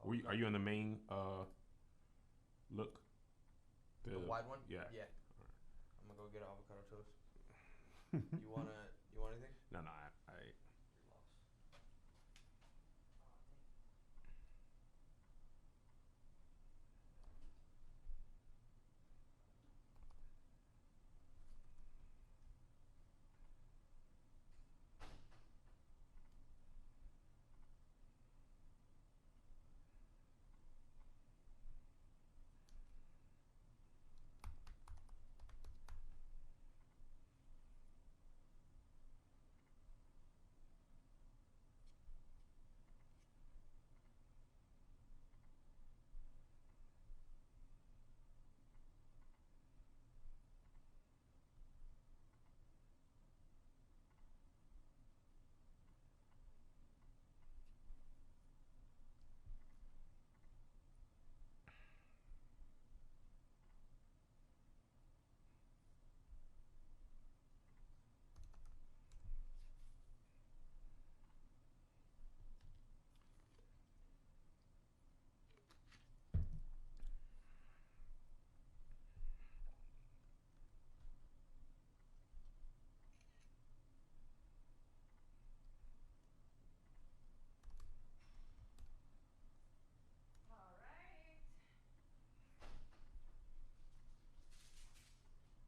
Are you in the main look? The wide one? Yeah. Yeah. Right. I'm gonna go get avocado toast. You want anything? No, I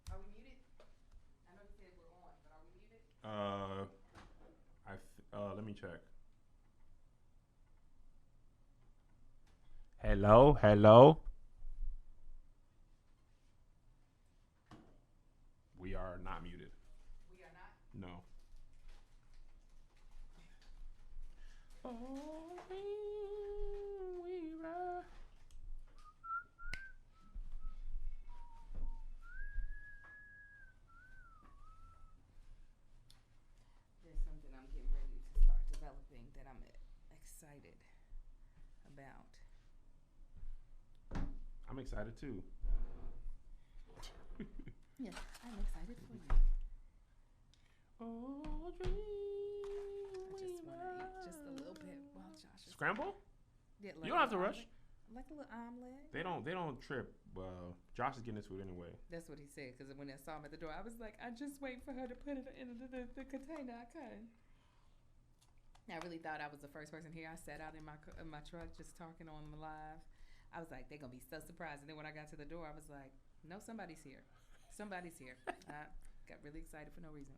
Are we muted? I know you said we're on, but are we muted? let me check. Hello. We are not muted. We are not? No. There's something I'm getting ready to start developing that I'm excited about. I'm excited too. Yes, I'm excited for you. Oh, I just want to eat just a little bit while Josh is Scramble? Yeah, You don't have to rush. Like a little omelet. They don't trip. Josh is getting his food anyway. That's what he said. Because when I saw him at the door, I was like, I just wait for her to put it in the container. I couldn't. I really thought I was the first person here. I sat out in my truck just talking on the live. I was like, they're gonna be so surprised. And then when I got to the door, I was like, no, somebody's here. Somebody's here. I got really excited for no reason.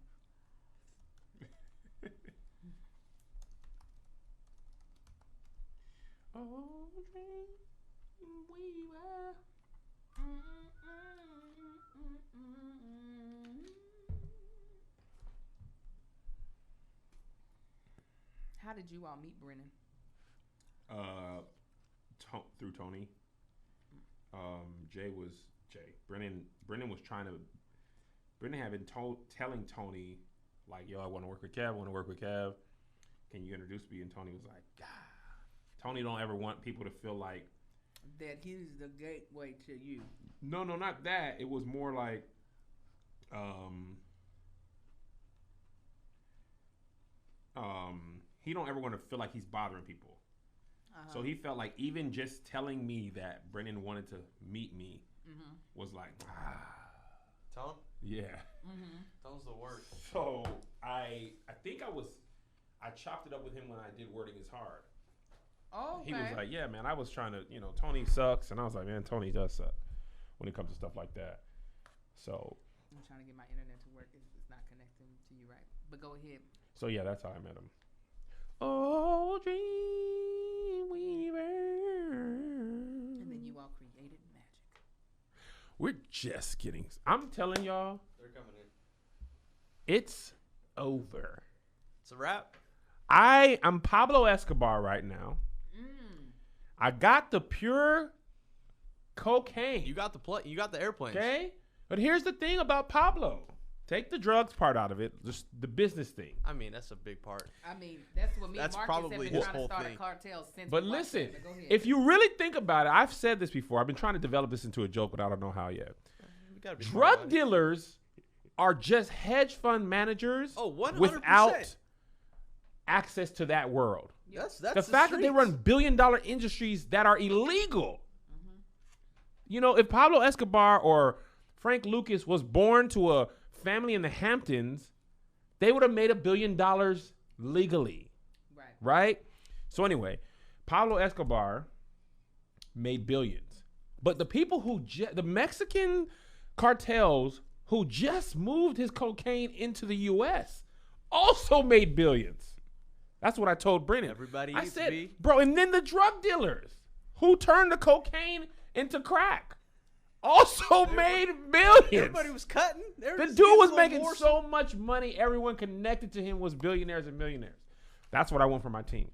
Oh, we were. How did you all meet Brennan? Through Tony. Brennan was trying to. Brennan had been telling Tony, like, yo, I want to work with Kev. Can you introduce me? And Tony was like, God. Tony don't ever want people to feel like that he's the gateway to you. No, not that. It was more like, he don't ever want to feel like he's bothering people. Uh-huh. So he felt like even just telling me that Brennan wanted to meet me was like, Tone? Yeah. Mm-hmm. Tone's the worst. So I think I chopped it up with him when I did Wording is Hard. Oh, okay. He was like, yeah, man, I was trying to, Tony sucks. And I was like, man, Tony does suck when it comes to stuff like that. So. I'm trying to get my internet to work. It's not connecting to you right. But go ahead. So, yeah, that's how I met him. Oh, Dreamweaver. And then you all created magic. We're just kidding. I'm telling y'all. They're coming in. It's over. It's a wrap. I'm Pablo Escobar right now. I got the pure cocaine. You got the airplanes. Okay? But here's the thing about Pablo. Take the drugs part out of it. Just the business thing. I mean, that's a big part. I mean, that's what me and Marcus have been trying to start a cartel since. But listen, if you really think about it, I've said this before. I've been trying to develop this into a joke, but I don't know how yet. Drug dealers are just hedge fund managers without access to that world. That's the fact that they run billion-dollar industries that are illegal. You know, if Pablo Escobar or Frank Lucas was born to a family in the Hamptons, they would have made $1 billion legally. Right? So anyway, Pablo Escobar made billions. But the people who, the Mexican cartels who just moved his cocaine into the U.S. also made billions. That's what I told Brennan. Everybody I eats said, beef. bro, and then the drug dealers who turned the cocaine into crack also made billions. Everybody was cutting. The dude was making so much money. Everyone connected to him was billionaires and millionaires. That's what I want for my team.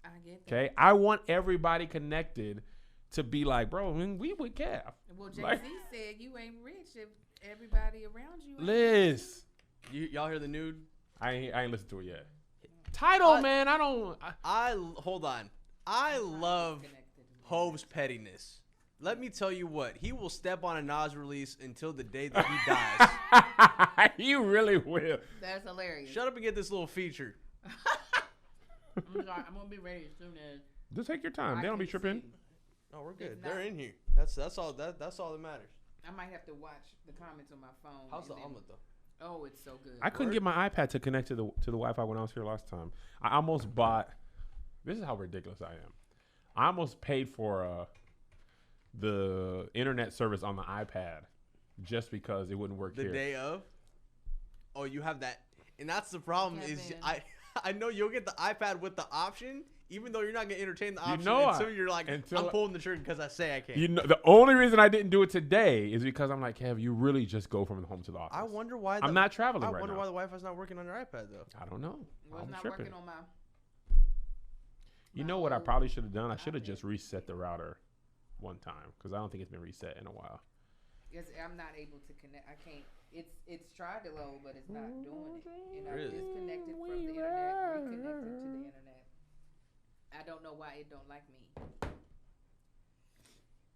I get that. Okay, I want everybody connected to be like, bro, we with Cav. Well, Jay-Z Like- said you ain't rich if everybody around you ain't Liz, Y'all hear the nude? I ain't listened to it yet. Title, man, I don't. Hold on. I love Hove's pettiness. Let me tell you what. He will step on a Nas release until the day that he dies. You really will. That's hilarious. Shut up and get this little feature. I'm gonna be ready as soon as. Just take your time. They don't be tripping. No, we're good. It's They're not- in here. That's all that matters. I might have to watch the comments on my phone. How's the and then- omelet though? Oh, it's so good. I couldn't get my iPad to connect to the Wi-Fi when I was here last time. I almost bought. This is how ridiculous I am. I almost paid for the internet service on the iPad just because it wouldn't work The here. day of? Oh, you have that. And that's the problem is Kevin. I know you'll get the iPad with the option, even though you're not going to entertain the You option know until you're like, until- I'm pulling the trigger because I say I can. You know, the only reason I didn't do it today is because I'm like, Kev, you really just go from the home to the office. I wonder why. I'm not traveling I right wonder now. why the Wi-Fi's not working on your iPad though. I don't know. Well, it's I'm not tripping. working on my. You know what I probably should have done? I should have just reset the router one time because I don't think it's been reset in a while. Yes, I'm not able to connect. I can't. It's tried to load, but it's not doing it. And I'm Really? disconnected from the internet, reconnected to the internet. I don't know why it don't like me.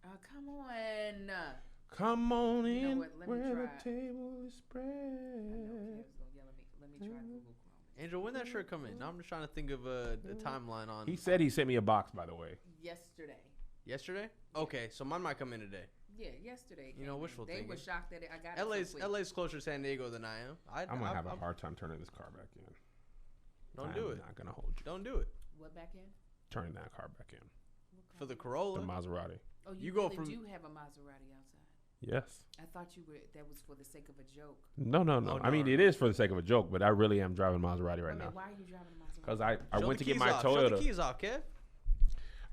Oh, come on. Come on You know in what? Let me where the try. table is I know spread. Kev's gonna yell at me. Let me try Google Chrome. Angel, when that shirt come in? Now I'm just trying to think of a timeline on. He said he sent me a box, by the way. Yesterday. Yesterday? Okay, so mine might come in today. Yeah, yesterday. You know, came wishful in. They were thinking. shocked that I got it. so quick. LA's closer to San Diego than I am. I'm gonna have a hard time turning this car back in. Don't do it. I'm not gonna hold you. Don't do it. What back in? Turning that car back in. For the The Corolla. Maserati. Oh, You you go really from- do have a Maserati outside. Yes. I thought you were. That was for the sake of a joke. No. Oh, I mean, no, it no. is for the sake of a joke, but I really am driving Maserati right I mean, now why are you driving a Maserati? because I Show went the to get keys my off. Show the Toyota. keys off, Kev.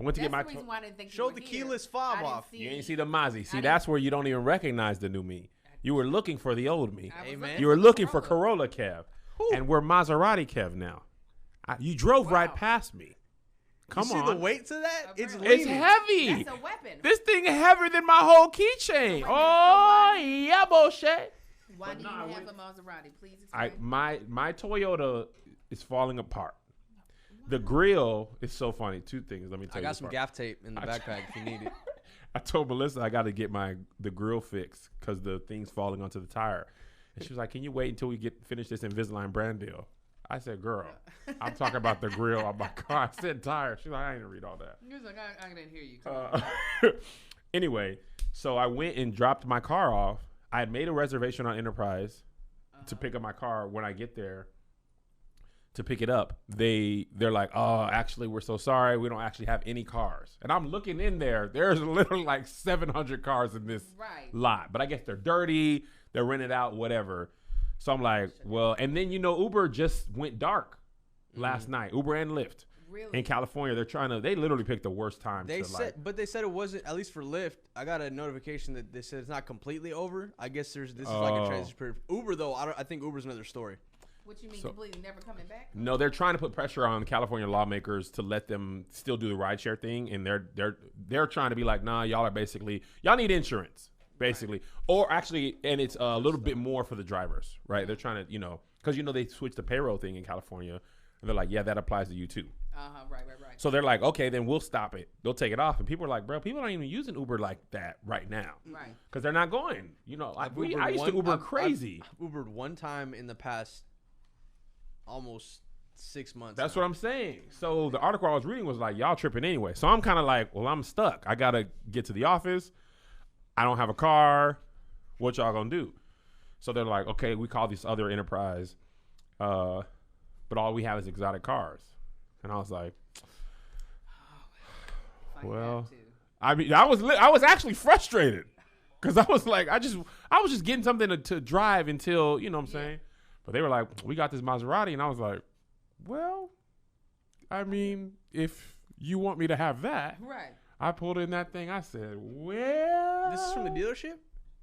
I went to get That's my. the reason why I didn't think Show you the were here. keyless I fob didn't off. You ain't see the Mazzy. See, I that's where you don't even recognize the new me. You were looking for the old me. I was Hey, looking man. You were the looking for Corolla Kev, Whew. and we're Maserati Kev now. You drove right Wow. past me. Come you on. see the weight to that? A It's brand. It's leaning. heavy. That's a weapon. This thing is heavier than my whole keychain. So Oh, why- yeah, bullshit. Why But do nah, you I have went- a Maserati? Please I explain. my Toyota is falling apart. The grill is so funny. Two things. Let me tell I you. got this some part. gaff tape in the backpack if you need it. I told Melissa I got to get the grill fixed because the thing's falling onto the tire, and she was like, "Can you wait until we finish this Invisalign brand deal?" I said, "Girl, I'm talking about the grill on my car." I said tire. She's like, "I didn't read all that." He was like, I didn't hear you. Come on. Anyway, so I went and dropped my car off. I had made a reservation on Enterprise to pick up my car. When I get there to pick it up, they're like, "Oh, actually, we're so sorry. We don't actually have any cars." And I'm looking in there. There's literally like 700 cars in this Right. lot. But I guess they're dirty. They're rented out, whatever. So I'm like, well, and then, Uber just went dark last night. Uber and Lyft. Really? In California, they literally picked the worst time They to said it wasn't, at least for Lyft. I got a notification that they said it's not completely over. I guess this is like a Oh. transition period. Uber though, I think Uber's another story. What you mean So- completely never coming back? No, they're trying to put pressure on California lawmakers to let them still do the rideshare thing, and they're trying to be like, nah, y'all need insurance, basically, or actually, and it's a little bit more for the drivers, right? They're trying to, because they switched the payroll thing in California, and they're like, yeah, that applies to you too. Right. So they're like, okay, then we'll stop it. They'll take it off, and people are like, bro, people aren't even using Uber like that right now, Right. because they're not going. I used to Uber crazy. I've Ubered one time in the past almost 6 months. That's now. what I'm saying. So the article I was reading was like, y'all tripping anyway. So I'm kind of like, well, I'm stuck. I got to get to the office. I don't have a car. What y'all going to do? So they're like, okay, we call this other enterprise, but all we have is exotic cars. And I was like, well, I mean, I was actually frustrated because I was like, I was just getting something to drive until, you know what I'm saying? But they were like, we got this Maserati. And I was like, well, I mean, if you want me to have that. Right. I pulled in that thing. I said, well. This is from the dealership?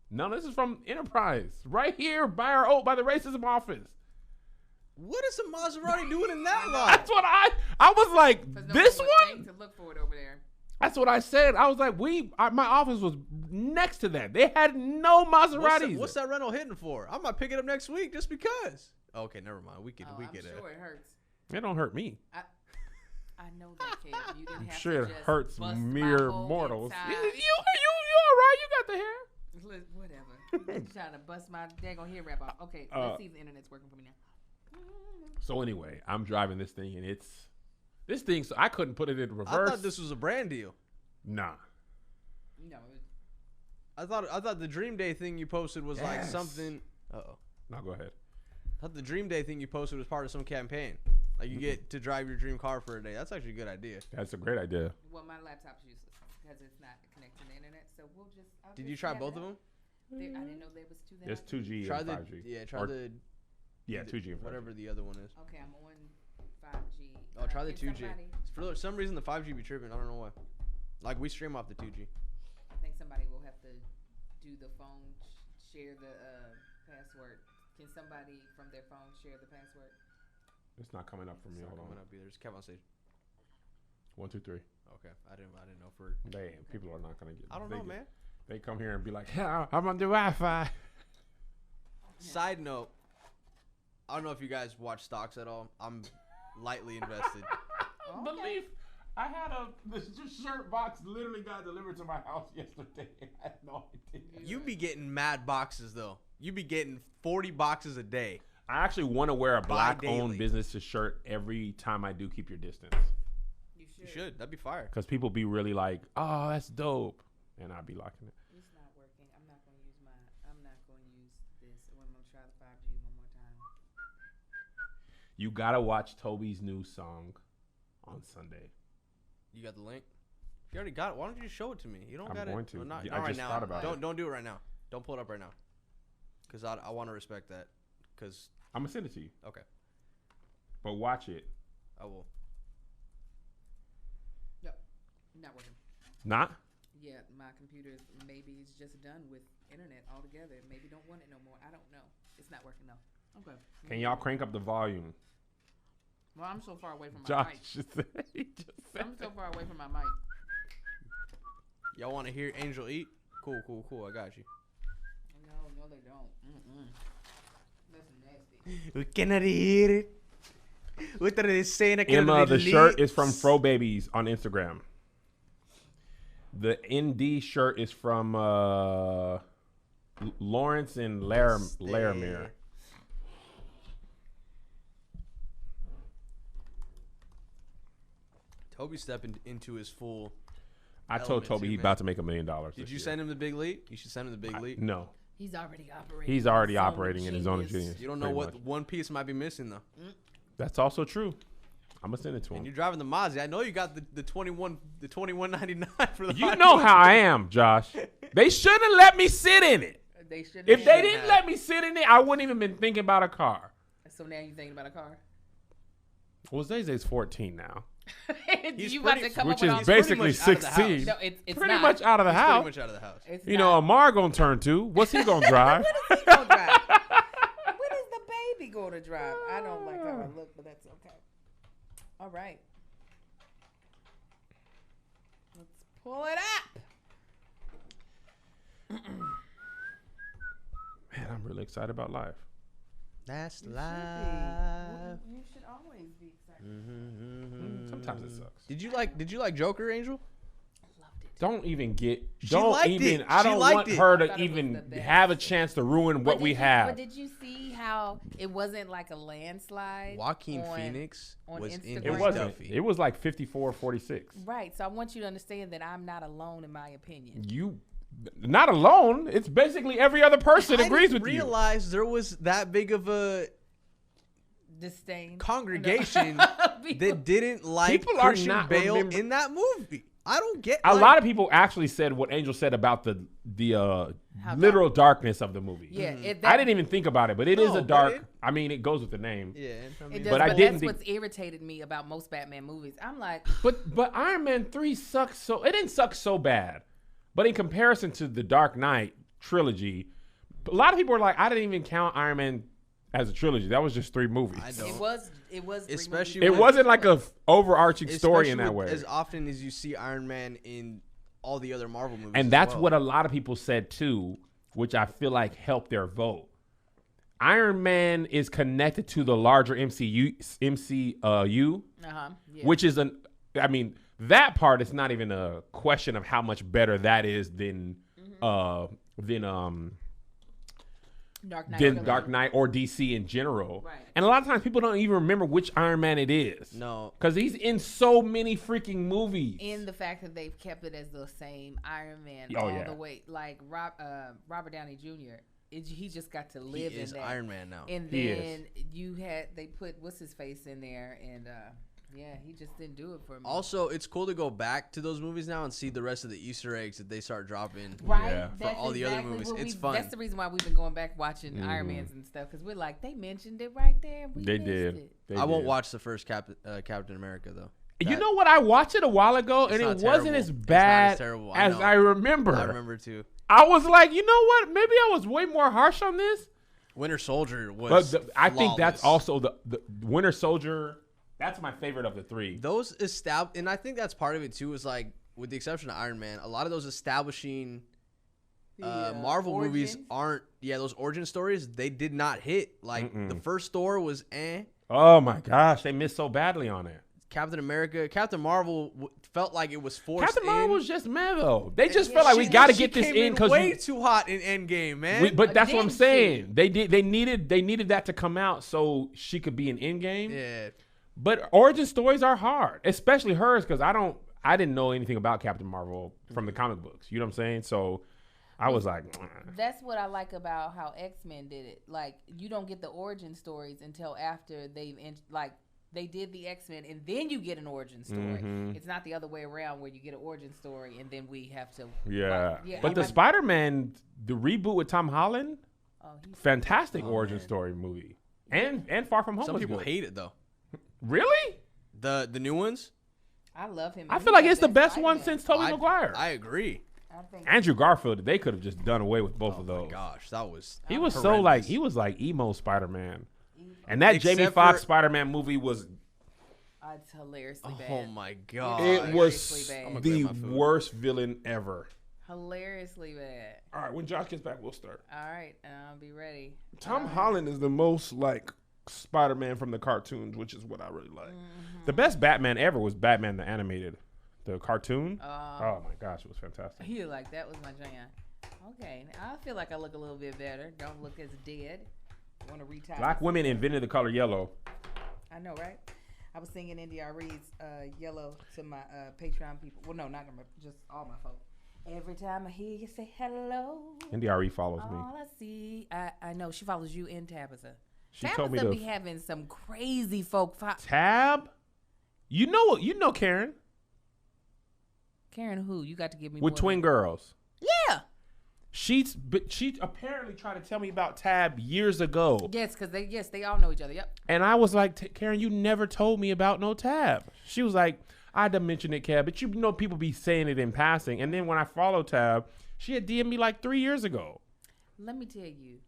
No, this is from Enterprise. Right here by the racism office. What is a Maserati doing in that lot? That's what I was like, this one? To look for it over there. That's what I said. I was like, my office was next to that. They had no Maseratis. What's that rental hitting for? I might pick it up next week just because. Okay, never mind. We get I'm it. sure it hurts. It don't hurt me. I know that, kid. You didn't I'm have sure to it just hurts bust mere my whole mortals. You entire- all right? You got the hair. Whatever. You trying to bust my daggone hair wrap off. Okay, let's see if the internet's working for me now. So anyway, I'm driving this thing, and this thing. So I couldn't put it in reverse. I thought this was a brand deal. Nah. No. I thought the Dream Day thing you posted was like Yes. something. Uh-oh. No, go ahead. I thought the Dream Day thing you posted was part of some campaign. Like you get to drive your dream car for a day. That's actually a good idea. That's a great idea. Well, my laptop's useless because it's not connected to the internet. So we'll just. Did you try both of them? I didn't know there was two. There's 2G Try and the 5G. try Or- the Yeah, 2G and 5G. whatever the other one is. Okay, I'm on 5G. Oh, try the Can 2G. somebody- For some reason, the 5G be tripping. I don't know why. Like we stream off the 2G. I think somebody will have to do the phone share the password. Can somebody from their phone share the password? It's not coming up for me. It's not Hold coming on. up either. Just kept on stage. 1, 2, 3. Okay, I didn't know for. People are not gonna get. I don't know, man. They come here and be like, yeah, I'm on the Wi-Fi. Side note, I don't know if you guys watch stocks at all. I'm lightly invested. Believe I had the shirt box literally got delivered to my house yesterday. I had no idea. You be getting mad boxes though. You be getting 40 boxes a day. I actually want to wear a black-owned daily. business shirt every time I do Keep Your Distance. You should. That'd be fire. Because people be really like, oh, that's dope. And I'd be liking it. It's not working. I'm not going to use this. I'm going to try the 5G one more time. You got to watch Toby's new song on Sunday. You got the link? You already got it. Why don't you show it to me? You don't I'm got it. going to. Well, not Yeah, I right just now. thought about it. Don't do it right now. Don't pull it up right now. Because I want to respect that. Because, I'm going to send it to you. okay, But watch it. I will. Yep. Not working. Not? Yeah, my computer maybe is just done with internet altogether. Maybe don't want it no more. I don't know. It's not working though. Okay. Can y'all crank up the volume? Well, I'm so far away from my Josh mic. just said, he just said I'm so far away from my mic. Y'all want to hear Angel eat? Cool. I got you. No, they don't. That's nasty. We cannot hear it. What are they saying? Emma, the shirt is from Fro Babies on Instagram. The ND shirt is from Lawrence and Laramere. Toby stepping into his full. I told element Toby too, he's man. about to make $1 million. Did you send him the big leap? You should send him the big leap. No. He's already operating. He's already operating in his own genius. You don't know pretty what much. one piece might be missing though. That's also true. I'm gonna send it to And him. you're driving the Mazda. I know you got the 21.99 for the. You know how I am, Josh. They shouldn't have let me sit in it. They should. If they didn't let me sit in it, I wouldn't even been thinking about a car. So now you thinking about a car? Well, Zay's 14 now, He's you about pretty- to come which up with is all he's pretty basically much out of the 16. No, it's Pretty not. much out of the He's house. pretty much out of the house. It's You not. know, Amar gonna turn 2. What's he gonna drive? What is he gonna drive? What is the baby going to drive? I don't like how I look, but that's okay. All right. Let's pull it up. Man, I'm really excited about life. That's You should be. live. You should always be excited. Sometimes it sucks. Did you like Joker, Angel? I loved it. don't even get. She Don't liked even. it. I She don't liked want it. her I thought to it was even the best. have a chance to ruin what we have. But did you see how it wasn't like a landslide? Joaquin on- Phoenix on was in Instagram? It his wasn't. Duffy. It was like 54-46. Right. So I want you to understand that I'm not alone in my opinion. You not alone. It's basically every other person I agrees didn't with you. realize there was that big of a Disdain. congregation People- that didn't like People are Christian not Bale remember- in that movie. I don't get A like, lot of people actually said what Angel said about the How literal darkness of the movie. Yeah. I didn't even think about it, but it is No, a but dark. it- I mean, it goes with the name. Yeah, I mean, It does, But I but didn't that's think- what's irritated me about most Batman movies. I'm like, But Iron Man 3 sucks so. It didn't suck so bad, but in comparison to the Dark Knight trilogy, a lot of people are like, I didn't even count Iron Man as a trilogy. That was just 3 movies. I don't. it was three Especially movies. It wasn't like a overarching story Especially in that with- way. As often as you see Iron Man in all the other Marvel movies, And as that's well. what a lot of people said too, which I feel like helped their vote. Iron Man is connected to the larger MCU, Yeah. which is I mean, that part is not even a question of how much better that is than Dark Knight. than Dark Knight or DC in general. Right. And a lot of times people don't even remember which Iron Man it is. No. Because he's in so many freaking movies. In the fact that they've kept it as the same Iron Man Oh, all yeah. the way, like Robert Downey Jr. He just got to He live is in that. Iron Man now. And He then they put what's his face in there, and yeah, he just didn't do it for me. Also, it's cool to go back to those movies now and see the rest of the Easter eggs that they start dropping. Right, Yeah. that's For all the other exactly movies. what It's we- fun. That's the reason why we've been going back watching Iron Mhm. Mans and stuff, because we're like, they mentioned it right there. We They missed did. It. They I won't did. watch the first Captain America though. You That- know what? I watched it a while ago, It's and it not wasn't terrible. as It's not as bad terrible. I as know. I remember. I remember too. I was like, you know what? Maybe I was way more harsh on this. Winter Soldier But was. I think that's flawless. also the Winter Soldier. That's my favorite of the 3. Those and I think that's part of it too. Is like, with the exception of Iron Man, a lot of those establishing Marvel movies origins. aren't. Yeah, those origin stories they did not hit. Like the first Thor was Oh my gosh, they missed so badly on it. Captain America, Captain Marvel felt like it was forced. Captain Marvel in. was just meh though. They just Yeah, felt like we she- got to She get this came in because way too hot in Endgame, man. but that's what I'm Didn't saying. she? They needed that to come out so she could be an Endgame. Yeah. But origin stories are hard, especially hers, because I didn't know anything about Captain Marvel from the comic books. You know what I'm saying? So I was like, That's what I like about how X-Men did it. Like, you don't get the origin stories until after they did the X-Men, and then you get an origin story. Mhm. It's not the other way around where you get an origin story and then we have to. yeah. Like, But the Spider-Man, the reboot with Tom Holland, he's fantastic Oh, origin man. story movie, and Far From Home. Some was people good. hate it though. Really? The new ones. I love him. I He feel like got it's the that best one Spider-Man. since Tobey I- Maguire. I agree. I think Andrew Garfield, they could have just done away with both Oh of my those. gosh, that was. He was horrendous. he was like emo Spider-Man. And that Jamie Except Foxx for- Spider-Man movie was it's hilariously bad. Oh my god. it was Hilariously bad. I'ma the grab my food. worst villain ever. Hilariously bad. All right, when Josh gets back, we'll start. All right, I'll be ready. Tom Holland is the most like Spider-Man from the cartoons, which is what I really like. The best Batman ever was Batman the Animated, the cartoon. Oh my gosh, it was fantastic. You like that was my jam. Okay, I feel like I look a little bit better. Don't look as dead. Want to retire? Black women invented the color yellow. I know, right? I was singing NDRE's "Yellow" to my Patreon people. Well, no, not them, just all my folks. Every time I hear you say hello, NDRE follows me. all I see, I know she follows you and Tabitha. She Tabitha told me to be having some crazy folk. Tab. You know Karen Karen, who you got to give me with more twin than- girls. Yeah. She apparently tried to tell me about Tab years ago. Yes, because they all know each other. Yep. And I was like, Karen, you never told me about no Tab. She was like, I had to mention it, Kev, but you know people be saying it in passing. And then when I followed Tab, she had DM'd me like 3 years ago. Let me tell you,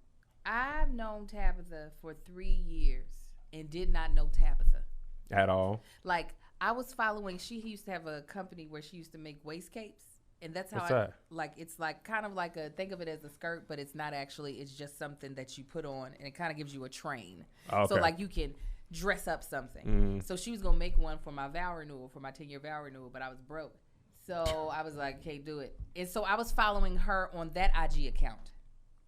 I've known Tabitha for 3 years and did not know Tabitha. At all. Like, I was following, she used to have a company where she used to make waistcapes. And that's how What's that? like, it's like kind of like think of it as a skirt, but it's not actually, it's just something that you put on and it kind of gives you a train. Okay. So like you can dress up something. Mhm. So she was going to make one for my vow renewal, for my 10-year vow renewal, but I was broke. So I was like, "Can't do it." And so I was following her on that IG account.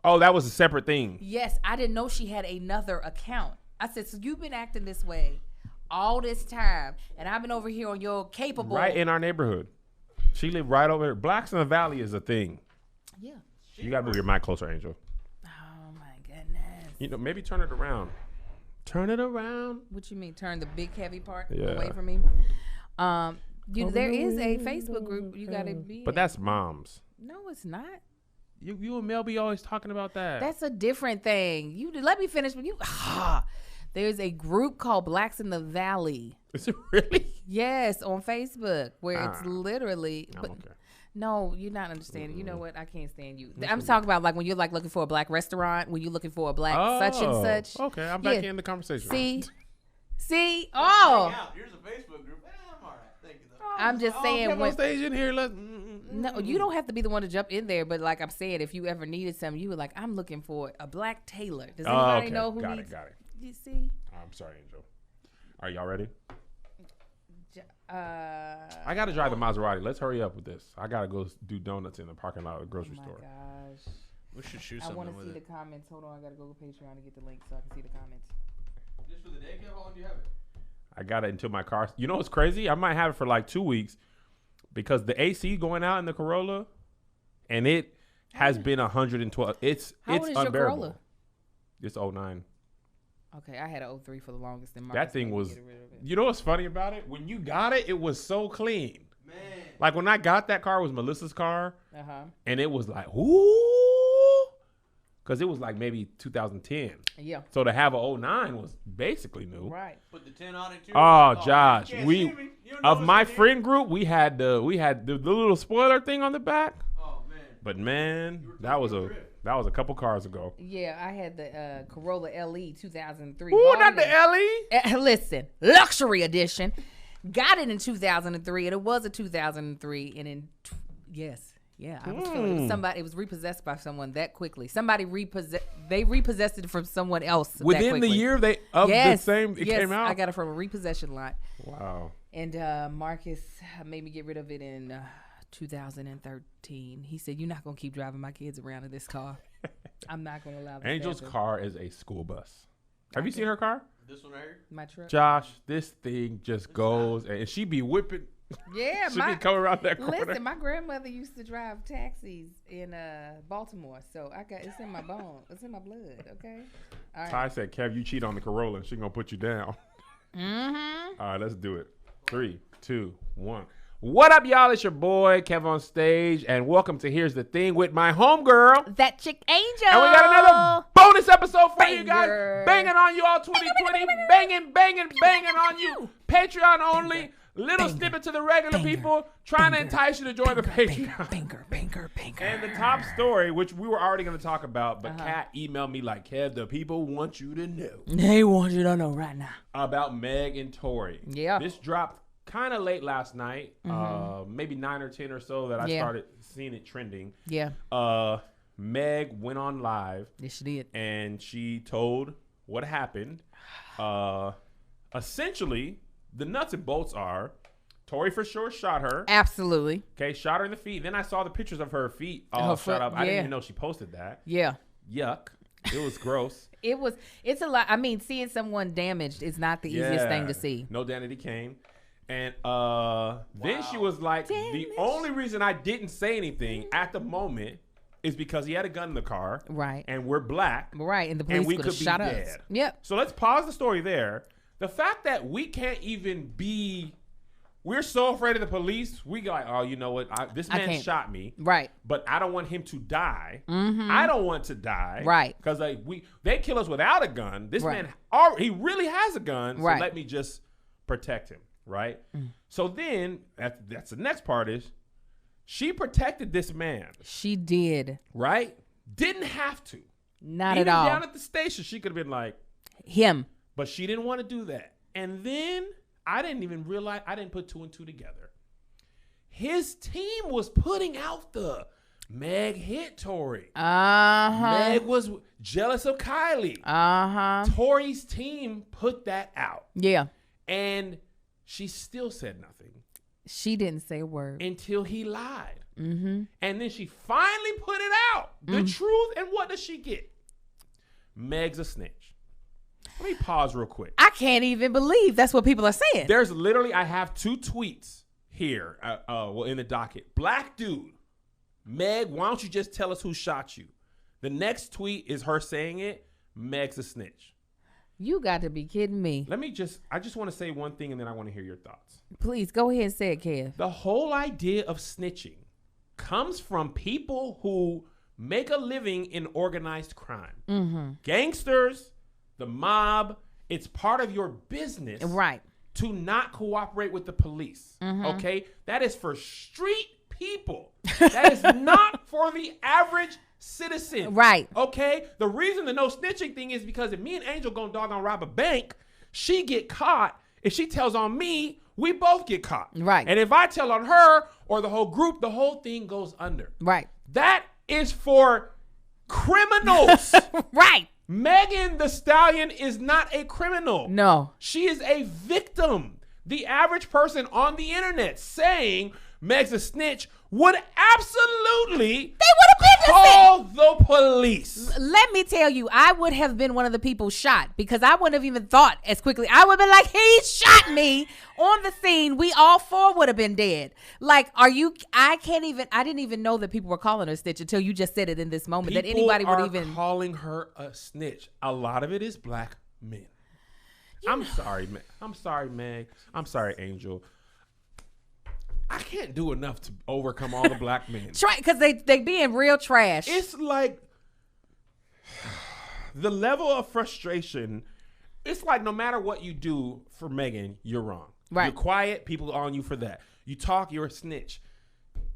Oh, that was a separate thing. Yes, I didn't know she had another account. I said, "So you've been acting this way all this time, and I've been over here on your capable." Right in our neighborhood. She lived right over there. Blacks in the Valley is a thing. Yeah. You gotta move your mic closer, Angel. Oh my goodness. You know, maybe turn it around. Turn it around. What you mean? Turn the big heavy part Yeah. away from me? There is a Facebook group you gotta be. But in. that's moms. No, it's not. You and Mel be always talking about that. That's a different thing. You let me finish. When you there's a group called Blacks in the Valley. Is it really? Yes, on Facebook, where it's literally. I'm But okay. no, you're not understanding. You know what? I can't stand you. I'm talking about like when you're like looking for a black restaurant, when you're looking for a black such and such. Okay, I'm back Yeah. in the conversation. See. Oh, Here's a Facebook group. I'm all right. Thank you, though. I'm just saying. Come on stage in here. Let's. No, you don't have to be the one to jump in there, but like I'm saying, if you ever needed something, you were like, I'm looking for a black tailor. Does anybody know who got needs? Got it. You see? I'm sorry, Angel. Are y'all ready? I I gotta drive the Maserati. Let's hurry up with this. I gotta go do donuts in the parking lot of the grocery store. Gosh. We should shoot I want something to with see the it. comments. Hold on, I gotta go to Patreon to get the link so I can see the comments. Just for the day, Kev, how long do you have it? I got it until my car. You know what's crazy? I might have it for like 2 weeks because the AC going out in the Corolla, and it has been 112. It's How old is your unbearable. Corolla? It's 09. Okay, I had an 03 for the longest. And That thing was. You know what's funny about it? When you got it, it was so clean. Man. Like when I got that car, it was Melissa's car, and it was like, ooh, because it was like maybe 2010. Yeah. So to have a 09 was basically new. Right. Put the 10 on it too. Oh, Josh, you can't we see me. You don't know of what's my in here. friend group, we had the little spoiler thing on the back. Oh man. But man, that was a couple cars ago. Yeah, I had the Corolla LE 2003. Ooh, Bought not it the LE. Listen, luxury edition. Got it in 2003, and it was a 2003. And in I was feeling it was somebody. It was repossessed by someone that quickly. Somebody repossessed it from someone else that Within the quickly. year the same it came out. I got it from a repossession lot. Wow. And Marcus made me get rid of it in 2013. He said, "You're not gonna keep driving my kids around in this car. I'm not gonna allow this." Angel's to happen." car is a school bus. Have you seen her car? This one right here. My truck. Josh, this thing just goes and she be whipping. Yeah, She be coming around that corner. Listen, my grandmother used to drive taxis in Baltimore, so it's in my bone. It's in my blood. Okay. All right. Ty said, "Kev, you cheat on the Corolla, and she gonna put you down." Mm-hmm. All right, let's do it. 3, 2, 1. What up, y'all? It's your boy Kev on stage, and welcome to Here's the Thing with my homegirl. That chick Angel. And we got another bonus episode for you guys. Banger. Banging on you all 2020. Banging on you. Patreon only. Little snippet to the regular people. Trying to entice you to join the Patreon. Banger. And the top story, which we were already going to talk about, but Kat emailed me like, Kev, the people want you to know. They want you to know right now. About Meg and Tori. Yeah. This dropped kind of late last night, maybe 9 or 10 or so that I started seeing it trending. Yeah. Meg went on live. Yes, she did. And she told what happened. Essentially, the nuts and bolts are Tori for sure shot her. Absolutely. Okay, shot her in the feet. Then I saw the pictures of her feet all Her shot foot, up. I didn't yeah. even know she posted that. Yeah. Yuck. It was gross. It's a lot. I mean, seeing someone damaged is not the easiest thing to see. No Danity Kane. And then she was like, the only reason I didn't say anything at the moment is because he had a gun in the car. Right. And we're black. Right. And the And police we could could have be shot us. dead. Yep. So let's pause the story there. The fact that we can't even be, we're so afraid of the police. We go like, oh, you know what? This man can't. shot me. Right. But I don't want him to die. Mm-hmm. I don't want to die. Right. Because they kill us without a gun. This Right. man, he really has a gun. So Right. let me just protect him. Right. So then that's the next part is she protected this man. She did. Right. Didn't have to. Not Even at all. down at the station, she could have been like, Him. but she didn't want to do that. And then I didn't even realize, I didn't put 2 and 2 together. His team was putting out the Meg hit Tori. Uh-huh. Meg was jealous of Kylie. Uh-huh. Tori's team put that out. Yeah. And she still said nothing. She didn't say a word. until he lied. Mm-hmm. And then she finally put it out, the truth. And what does she get? Meg's a snitch. Let me pause real quick. I can't even believe that's what people are saying. There's literally, I have 2 tweets here, in the docket. Black dude, Meg, why don't you just tell us who shot you? The next tweet is her saying it. Meg's a snitch. You got to be kidding me. I just want to say one thing and then I want to hear your thoughts. Please go ahead and say it, Kev. The whole idea of snitching comes from people who make a living in organized crime. Mm-hmm. Gangsters, the mob, it's part of your business. Right. To not cooperate with the police. Mm-hmm. Okay? That is for street people. That is not for the average citizen. Right. Okay? The reason the no snitching thing is because if me and Angel gonna doggone rob a bank, she get caught. If she tells on me, we both get caught. Right. And if I tell on her or the whole group, the whole thing goes under. Right. That is for criminals. Right. Megan Thee Stallion is not a criminal. No. She is a victim. The average person on the internet saying Meg's a snitch would absolutely call the police. Let me tell you, I would have been one of the people shot because I wouldn't have even thought as quickly. I would have been like, he shot me on the scene. We all 4 would have been dead. Like, I didn't even know that people were calling her a snitch until you just said it in this moment. People that anybody would are even calling her a snitch. A lot of it is black men. I'm sorry, Meg. I'm sorry, Meg. I'm sorry, Angel. I can't do enough to overcome all the black men. Try because they being real trash. It's like the level of frustration. It's like no matter what you do for Megan, you're wrong. Right. You're quiet. People are on you for that. You talk, you're a snitch.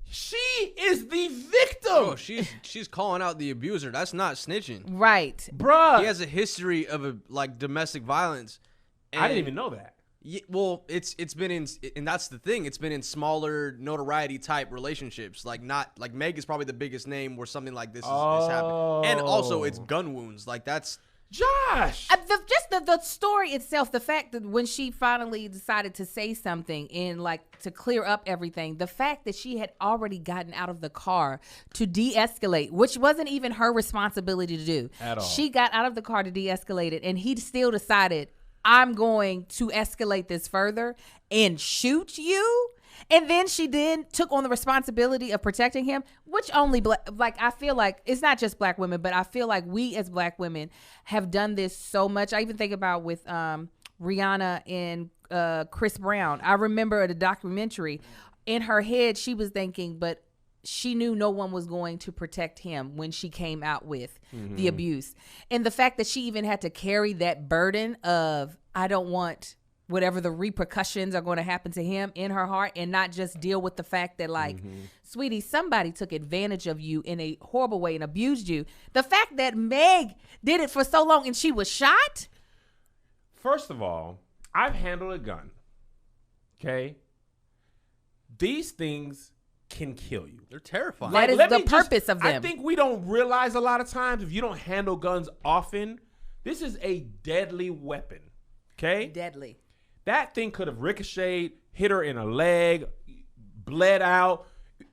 She is the victim. Oh, she's calling out the abuser. That's not snitching, right, Bruh. He has a history of domestic violence. I didn't even know that. Yeah, well, it's been in, and that's the thing. It's been in smaller notoriety type relationships. Like Meg is probably the biggest name where something like this is happening. And also, it's gun wounds. Like that's Josh. the story itself, the fact that when she finally decided to say something and to clear up everything, the fact that she had already gotten out of the car to de-escalate, which wasn't even her responsibility to do at all. She got out of the car to de-escalate it, and he still decided, I'm going to escalate this further and shoot you. And then she took on the responsibility of protecting him, which only I feel like it's not just black women, but I feel like we as black women have done this so much. I even think about with Rihanna and Chris Brown. I remember the documentary. In her head, she was thinking, but she knew no one was going to protect him when she came out with the abuse. And the fact that she even had to carry that burden of, I don't want whatever the repercussions are going to happen to him in her heart, and not just deal with the fact that sweetie, somebody took advantage of you in a horrible way and abused you. The fact that Meg did it for so long and she was shot. First of all, I've handled a gun. Okay? These things can kill you. they're terrifying. That is the purpose of them. I think we don't realize a lot of times if you don't handle guns often, this is a deadly weapon. Okay? Deadly. That thing could have ricocheted, hit her in a leg, bled out.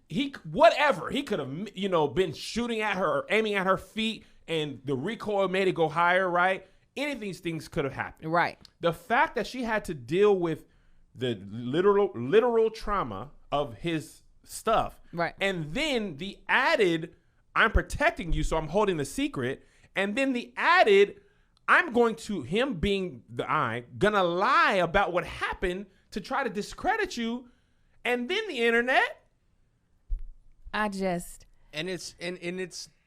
He could have, been shooting at her or aiming at her feet, and the recoil made it go higher, right? Any of these things could have happened. Right. The fact that she had to deal with the literal trauma of his stuff. Right. And then the added, I'm protecting you, so I'm holding the secret. And then the added, I'm going to, him being gonna lie about what happened to try to discredit you. And then the internet. And it's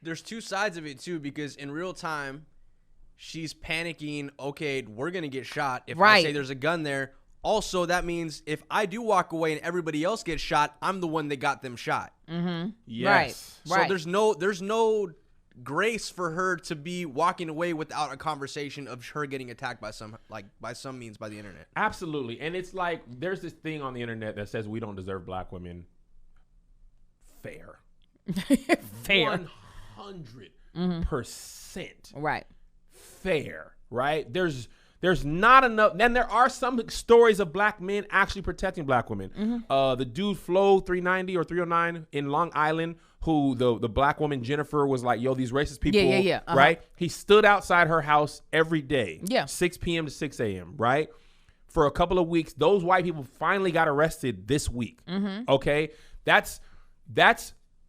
there's 2 sides of it too, because in real time, she's panicking. Okay, we're gonna get shot if I say there's a gun there. Also, that means if I do walk away and everybody else gets shot, I'm the one that got them shot. Mm-hmm. Yes. Right. So there's no grace for her to be walking away without a conversation of her getting attacked by some means by the internet. Absolutely. And it's like there's this thing on the internet that says we don't deserve black women. Fair. Fair. 100%. Right. Fair, right? There's There's not enough. And there are some stories of black men actually protecting black women. The dude Flo 390 or 309 in Long Island, who the black woman Jennifer was like, yo, these racist people, right? He stood outside her house every day, 6 p.m. to 6 a.m., right? For a couple of weeks. Those white people finally got arrested this week, okay? That's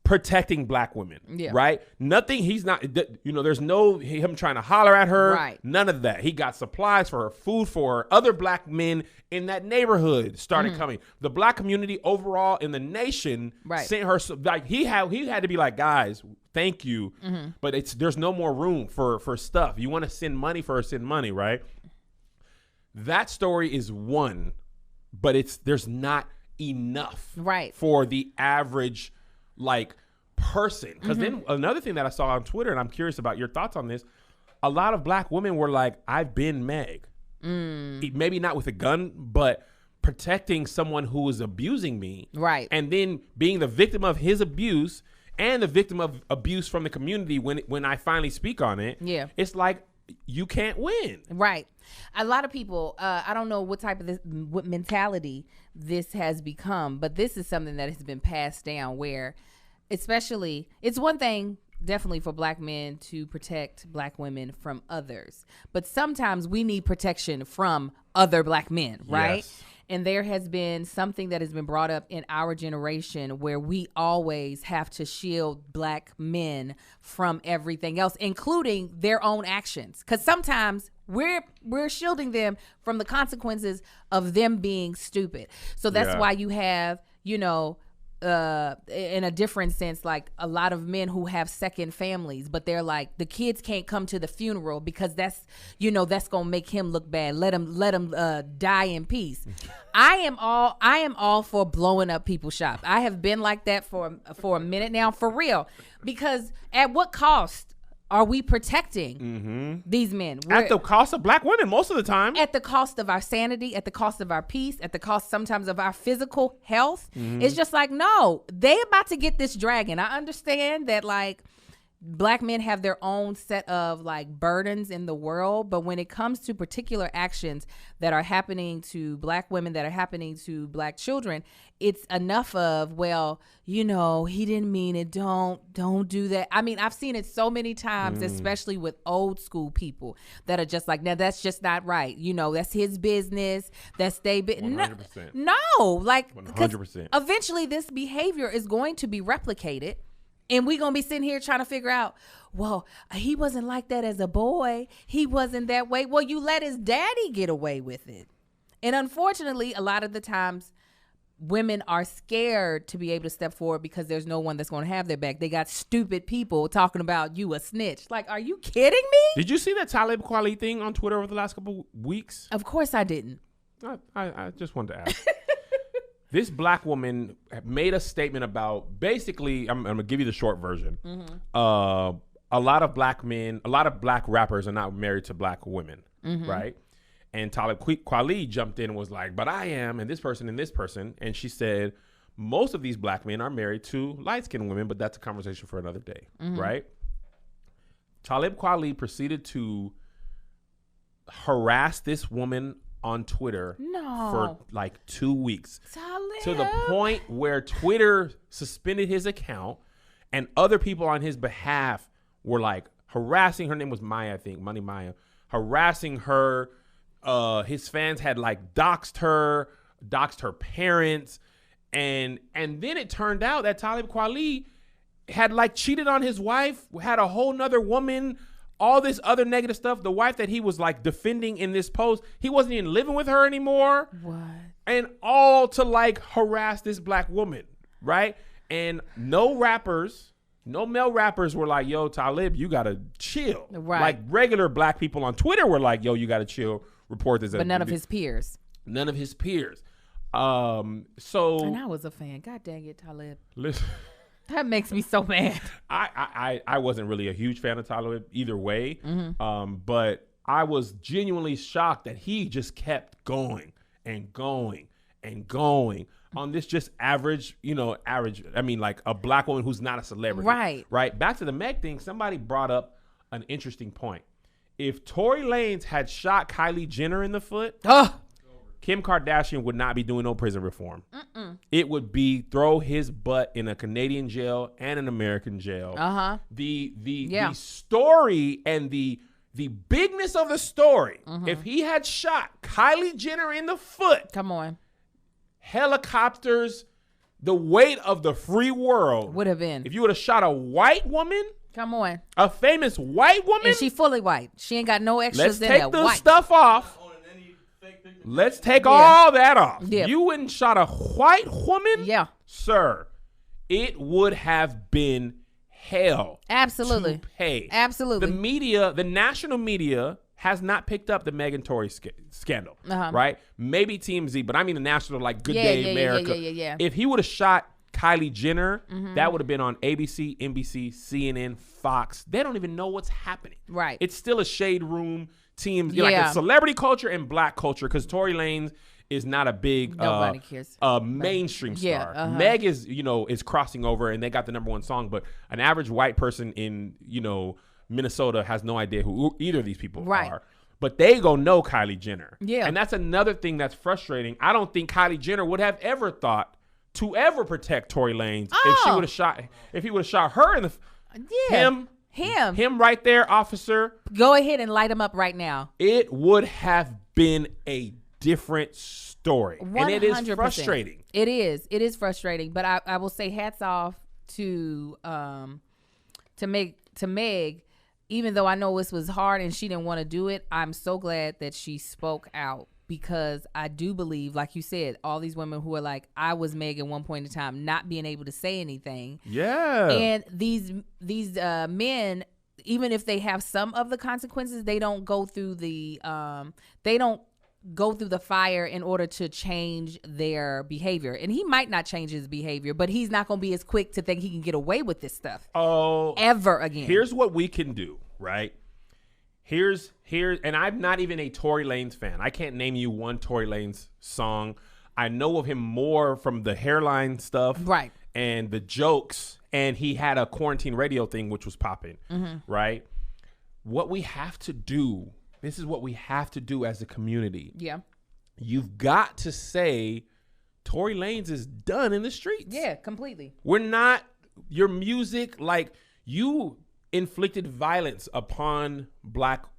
protecting black women, right? Nothing, he's not, there's no him trying to holler at her, right? None of that. He got supplies for her, food for her. Other black men in that neighborhood started coming. The black community overall in the nation sent her, like he had to be like, guys, thank you, but there's no more room for stuff. You want to send money for her, send money, right? That story is one, but there's not enough, right, for the average like person. Because then another thing that I saw on Twitter, and I'm curious about your thoughts on this, a lot of black women were like, I've been Meg. Maybe not with a gun, but protecting someone who is abusing me, right? And then being the victim of his abuse and the victim of abuse from the community when I finally speak on it. It's like, you can't win, right? A lot of people, I don't know what type of what mentality this has become, but this is something that has been passed down where, especially, it's one thing definitely for black men to protect black women from others, but sometimes we need protection from other black men, right? Yes. And there has been something that has been brought up in our generation where we always have to shield black men from everything else, including their own actions. Because sometimes we're shielding them from the consequences of them being stupid. So that's why you have, in a different sense, like a lot of men who have second families, but they're like, the kids can't come to the funeral because that's gonna make him look bad. Let him die in peace. I am all for blowing up people's shop. I have been like that for a minute now, for real, because at what cost are we protecting these men? At the cost of black women most of the time. At the cost of our sanity, at the cost of our peace, at the cost sometimes of our physical health. It's just like, no, they about to get this dragon. I understand that, like, black men have their own set of like burdens in the world, but when it comes to particular actions that are happening to black women, that are happening to black children, it's enough of, well, he didn't mean it. Don't do that. I mean, I've seen it so many times, especially with old school people that are just like, now that's just not right. That's his business. That's they. 100%. No, like 100%. Eventually this behavior is going to be replicated. And we're going to be sitting here trying to figure out, well, he wasn't like that as a boy. He wasn't that way. Well, you let his daddy get away with it. And unfortunately, a lot of the times, women are scared to be able to step forward because there's no one that's going to have their back. They got stupid people talking about you a snitch. Like, are you kidding me? Did you see that Talib Kweli thing on Twitter over the last couple weeks? Of course I didn't. I just wanted to ask. This black woman made a statement about, basically, I'm going to give you the short version. A lot of black rappers are not married to black women, right? And Talib Kweli jumped in and was like, but I am, and this person, and this person. And she said, most of these black men are married to light-skinned women, but that's a conversation for another day, right? Talib Kweli proceeded to harass this woman on Twitter for like 2 weeks. Talib. To the point where Twitter suspended his account and other people on his behalf were like harassing her. Name was Maya, I think, Money Maya, harassing her. His fans had like doxed her parents. And then it turned out that Talib Kweli had like cheated on his wife, had a whole nother woman, all this other negative stuff. The wife that he was like defending in this post, he wasn't even living with her anymore. What? And all to like harass this black woman, right? And no male rappers were like, yo, Talib, you gotta chill. Right. Like regular black people on Twitter were like, yo, you gotta chill, report this. But none of his peers. None of his peers. So. And I was a fan. God dang it, Talib. Listen. That makes me so mad. I wasn't really a huge fan of Talib either way, but I was genuinely shocked that he just kept going and going and going on this just average. I mean, like a black woman who's not a celebrity. Right. Right. Back to the Meg thing, somebody brought up an interesting point. if Tory Lanez had shot Kylie Jenner in the foot, Kim Kardashian would not be doing no prison reform. It would be throw his butt in a Canadian jail and an American jail. The story and the bigness of the story. If he had shot Kylie Jenner in the foot, come on, helicopters, the weight of the free world would have been. If you would have shot a white woman, come on, a famous white woman, and she fully white. She ain't got no extras. Let's take the stuff off. Let's take all that off. Yeah. You went and shot a white woman? Yeah. Sir, it would have been hell. Absolutely. To pay. Absolutely. The media, the national media, has not picked up the Megan Tory scandal, right? Maybe TMZ, but I mean the national, like Good Day America. Yeah. If he would have shot Kylie Jenner, that would have been on ABC, NBC, CNN, Fox. They don't even know what's happening. Right. It's still a shade room. Teams, like a celebrity culture and black culture, because Tory Lanez is not a big mainstream star. Meg is, is crossing over, and they got the #1 song, but an average white person in, Minnesota has no idea who either of these people are. But they go know Kylie Jenner. Yeah. And that's another thing that's frustrating. I don't think Kylie Jenner would have ever thought to ever protect Tory Lanez if he would have shot her in the him right there, officer. Go ahead and light him up right now. It would have been a different story. 100%. And it is frustrating. It is frustrating. But I will say hats off to Meg. Even though I know this was hard and she didn't want to do it, I'm so glad that she spoke out, because I do believe, like you said, all these women who are like, I was Meg at one point in time, not being able to say anything. Yeah. And these men, even if they have some of the consequences, they don't go through the fire in order to change their behavior. And he might not change his behavior, but he's not going to be as quick to think he can get away with this stuff. Ever again. Here's what we can do, right? Here's and I'm not even a Tory Lanez fan. I can't name you one Tory Lanez song. I know of him more from the hairline stuff, right, and the jokes. And he had a quarantine radio thing which was popping, right? What we have to do, this is what we have to do as a community. Yeah, you've got to say Tory Lanez is done in the streets. Yeah, completely. We're not your music, like you inflicted violence upon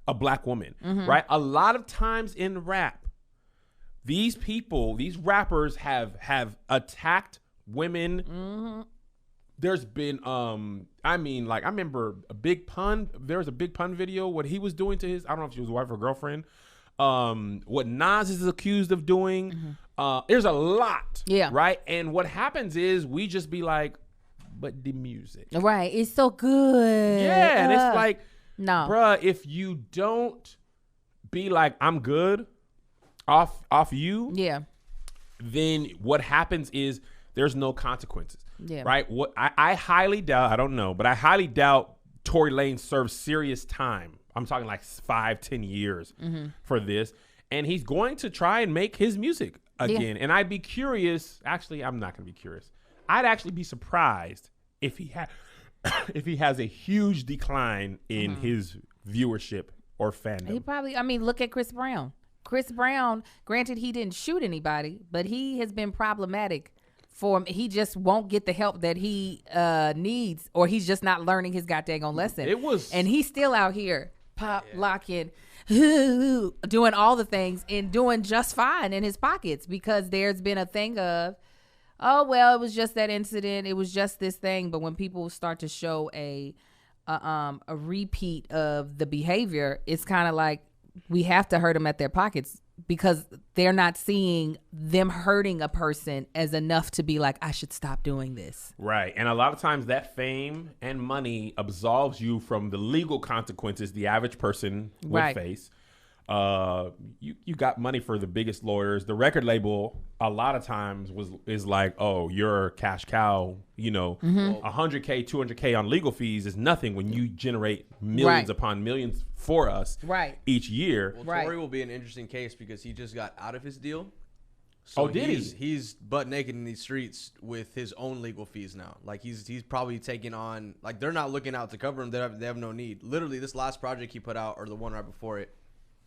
a black woman, right? A lot of times in rap, these rappers have attacked women. There's been I remember a Big Pun. There was a Big Pun video, what he was doing to his, I don't know if she was wife or girlfriend. What Nas is accused of doing. There's a lot. Yeah. Right? And what happens is we just be like, but the music. Right. It's so good. Yeah. And it's like, no, bruh, if you don't be like, I'm good off you. Yeah. Then what happens is there's no consequences. Yeah. Right. What I highly doubt, I don't know, but I highly doubt Tory Lanez serves serious time. I'm talking like 5-10 years for this. And he's going to try and make his music again. Yeah. And I'd be curious. Actually, I'm not going to be curious. I'd actually be surprised if he has a huge decline in his viewership or fandom. He probably, look at Chris Brown. Chris Brown, granted, he didn't shoot anybody, but he has been problematic for him. He just won't get the help that he needs, or he's just not learning his goddamn lesson. And he's still out here locking, doing all the things and doing just fine in his pockets, because there's been a thing of, oh, well, it was just that incident. It was just this thing. But when people start to show a repeat of the behavior, it's kind of like we have to hurt them at their pockets, because they're not seeing them hurting a person as enough to be like, I should stop doing this. Right. And a lot of times that fame and money absolves you from the legal consequences the average person would face. You got money for the biggest lawyers. The record label a lot of times is like, oh, you're a cash cow. $100K, $200K on legal fees is nothing when you generate millions upon millions for us each year. Well, Tory will be an interesting case because he just got out of his deal, So did he's butt naked in these streets with his own legal fees now. Like he's probably taking on, like, they're not looking out to cover him. They have no need. Literally, this last project he put out, or the one right before it,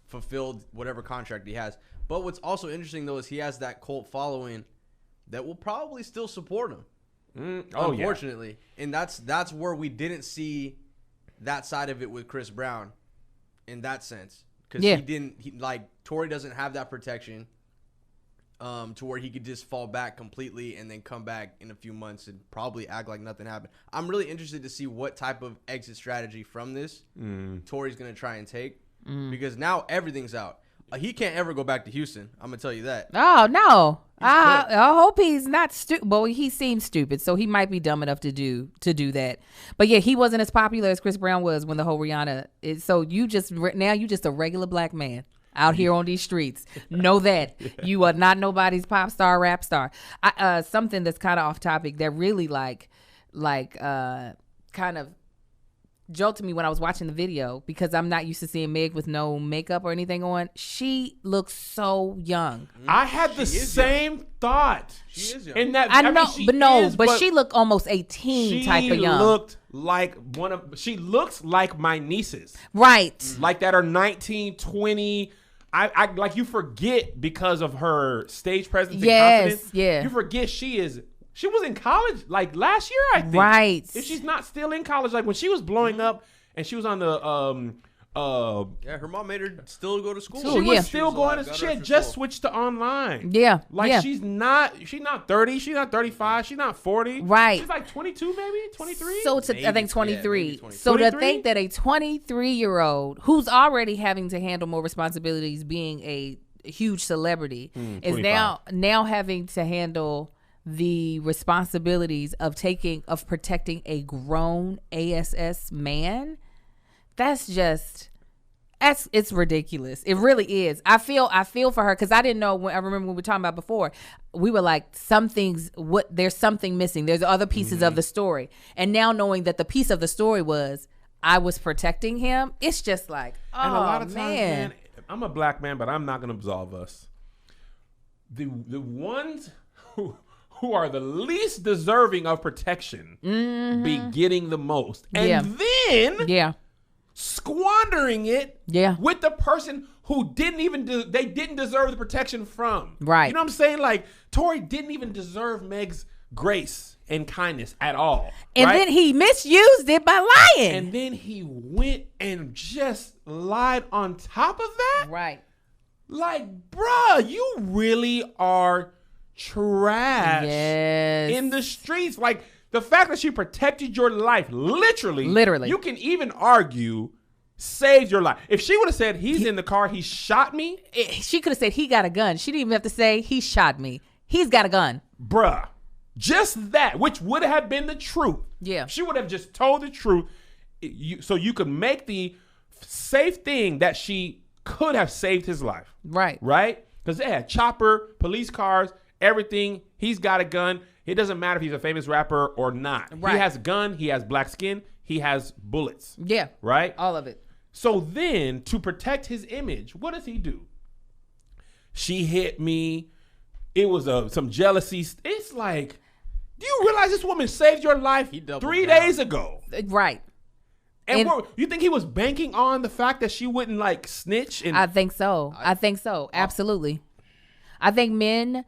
fulfilled whatever contract he has. But what's also interesting though is he has that cult following that will probably still support him. Unfortunately, and that's where we didn't see that side of it with Chris Brown, in that sense, because Tory doesn't have that protection. To where he could just fall back completely and then come back in a few months and probably act like nothing happened. I'm really interested to see what type of exit strategy from this Tory's going to try and take, because now everything's out. He can't ever go back to Houston. I'm going to tell you that. Oh, no. I hope he's not stupid. Well, he seems stupid, so he might be dumb enough to do that. But yeah, he wasn't as popular as Chris Brown was when the whole Rihanna is. So you just a regular black man out here on these streets. Know that you are not nobody's pop star, rap star. Something that's kind of off topic that really kind of jolted me when I was watching the video, because I'm not used to seeing Meg with no makeup or anything on. She looks so young. I had the same thought. She is young. In that, I know, but she looked almost 18 type of young. She looks like my nieces. Right. Like that are 19, 20. I like, you forget because of her stage presence and confidence. Yeah. You forget she was in college like last year, I think. Right. If she's not still in college, like when she was blowing up and she was on the her mom made her still go to school. She was still going to, she had just switched to online. Yeah. Like she's not 30, she's not 35, she's not 40. Right. She's like 22 maybe, 23. So I think 23. Maybe 23. So 23? to think that a 23-year-old who's already having to handle more responsibilities, being a huge celebrity, is 25. now having to handle the responsibilities of protecting a grown ASS man. It's ridiculous. It really is. I feel for her, because I didn't know. I remember when we were talking about before, we were like, there's something missing. There's other pieces of the story. And now knowing that the piece of the story was I was protecting him, it's just like, And a lot of times, man, I'm a black man, but I'm not going to absolve us. The ones who are the least deserving of protection be getting the most. And then squandering it with the person who didn't deserve the protection from. Right. You know what I'm saying? Like, Tory didn't even deserve Meg's grace and kindness at all. And then he misused it by lying. And then he went and just lied on top of that? Right. Like, bruh, you really are trash in the streets. Like, the fact that she protected your life, literally, you can even argue, saved your life. If she would have said, he's in the car, he shot me. She could have said, he got a gun. She didn't even have to say, he shot me. He's got a gun. Bruh. Just that, which would have been the truth. Yeah. She would have just told the truth. So you could make the safe thing that she could have saved his life. Right. Right? Because they had chopper, police cars, everything. He's got a gun. It doesn't matter if he's a famous rapper or not. Right. He has a gun. He has black skin. He has bullets. Yeah. Right? All of it. So then, to protect his image, what does he do? She hit me. It was some jealousy. It's like, do you realize this woman saved your life 3 days ago? Right. And you think he was banking on the fact that she wouldn't like snitch? I think so. Absolutely. I think men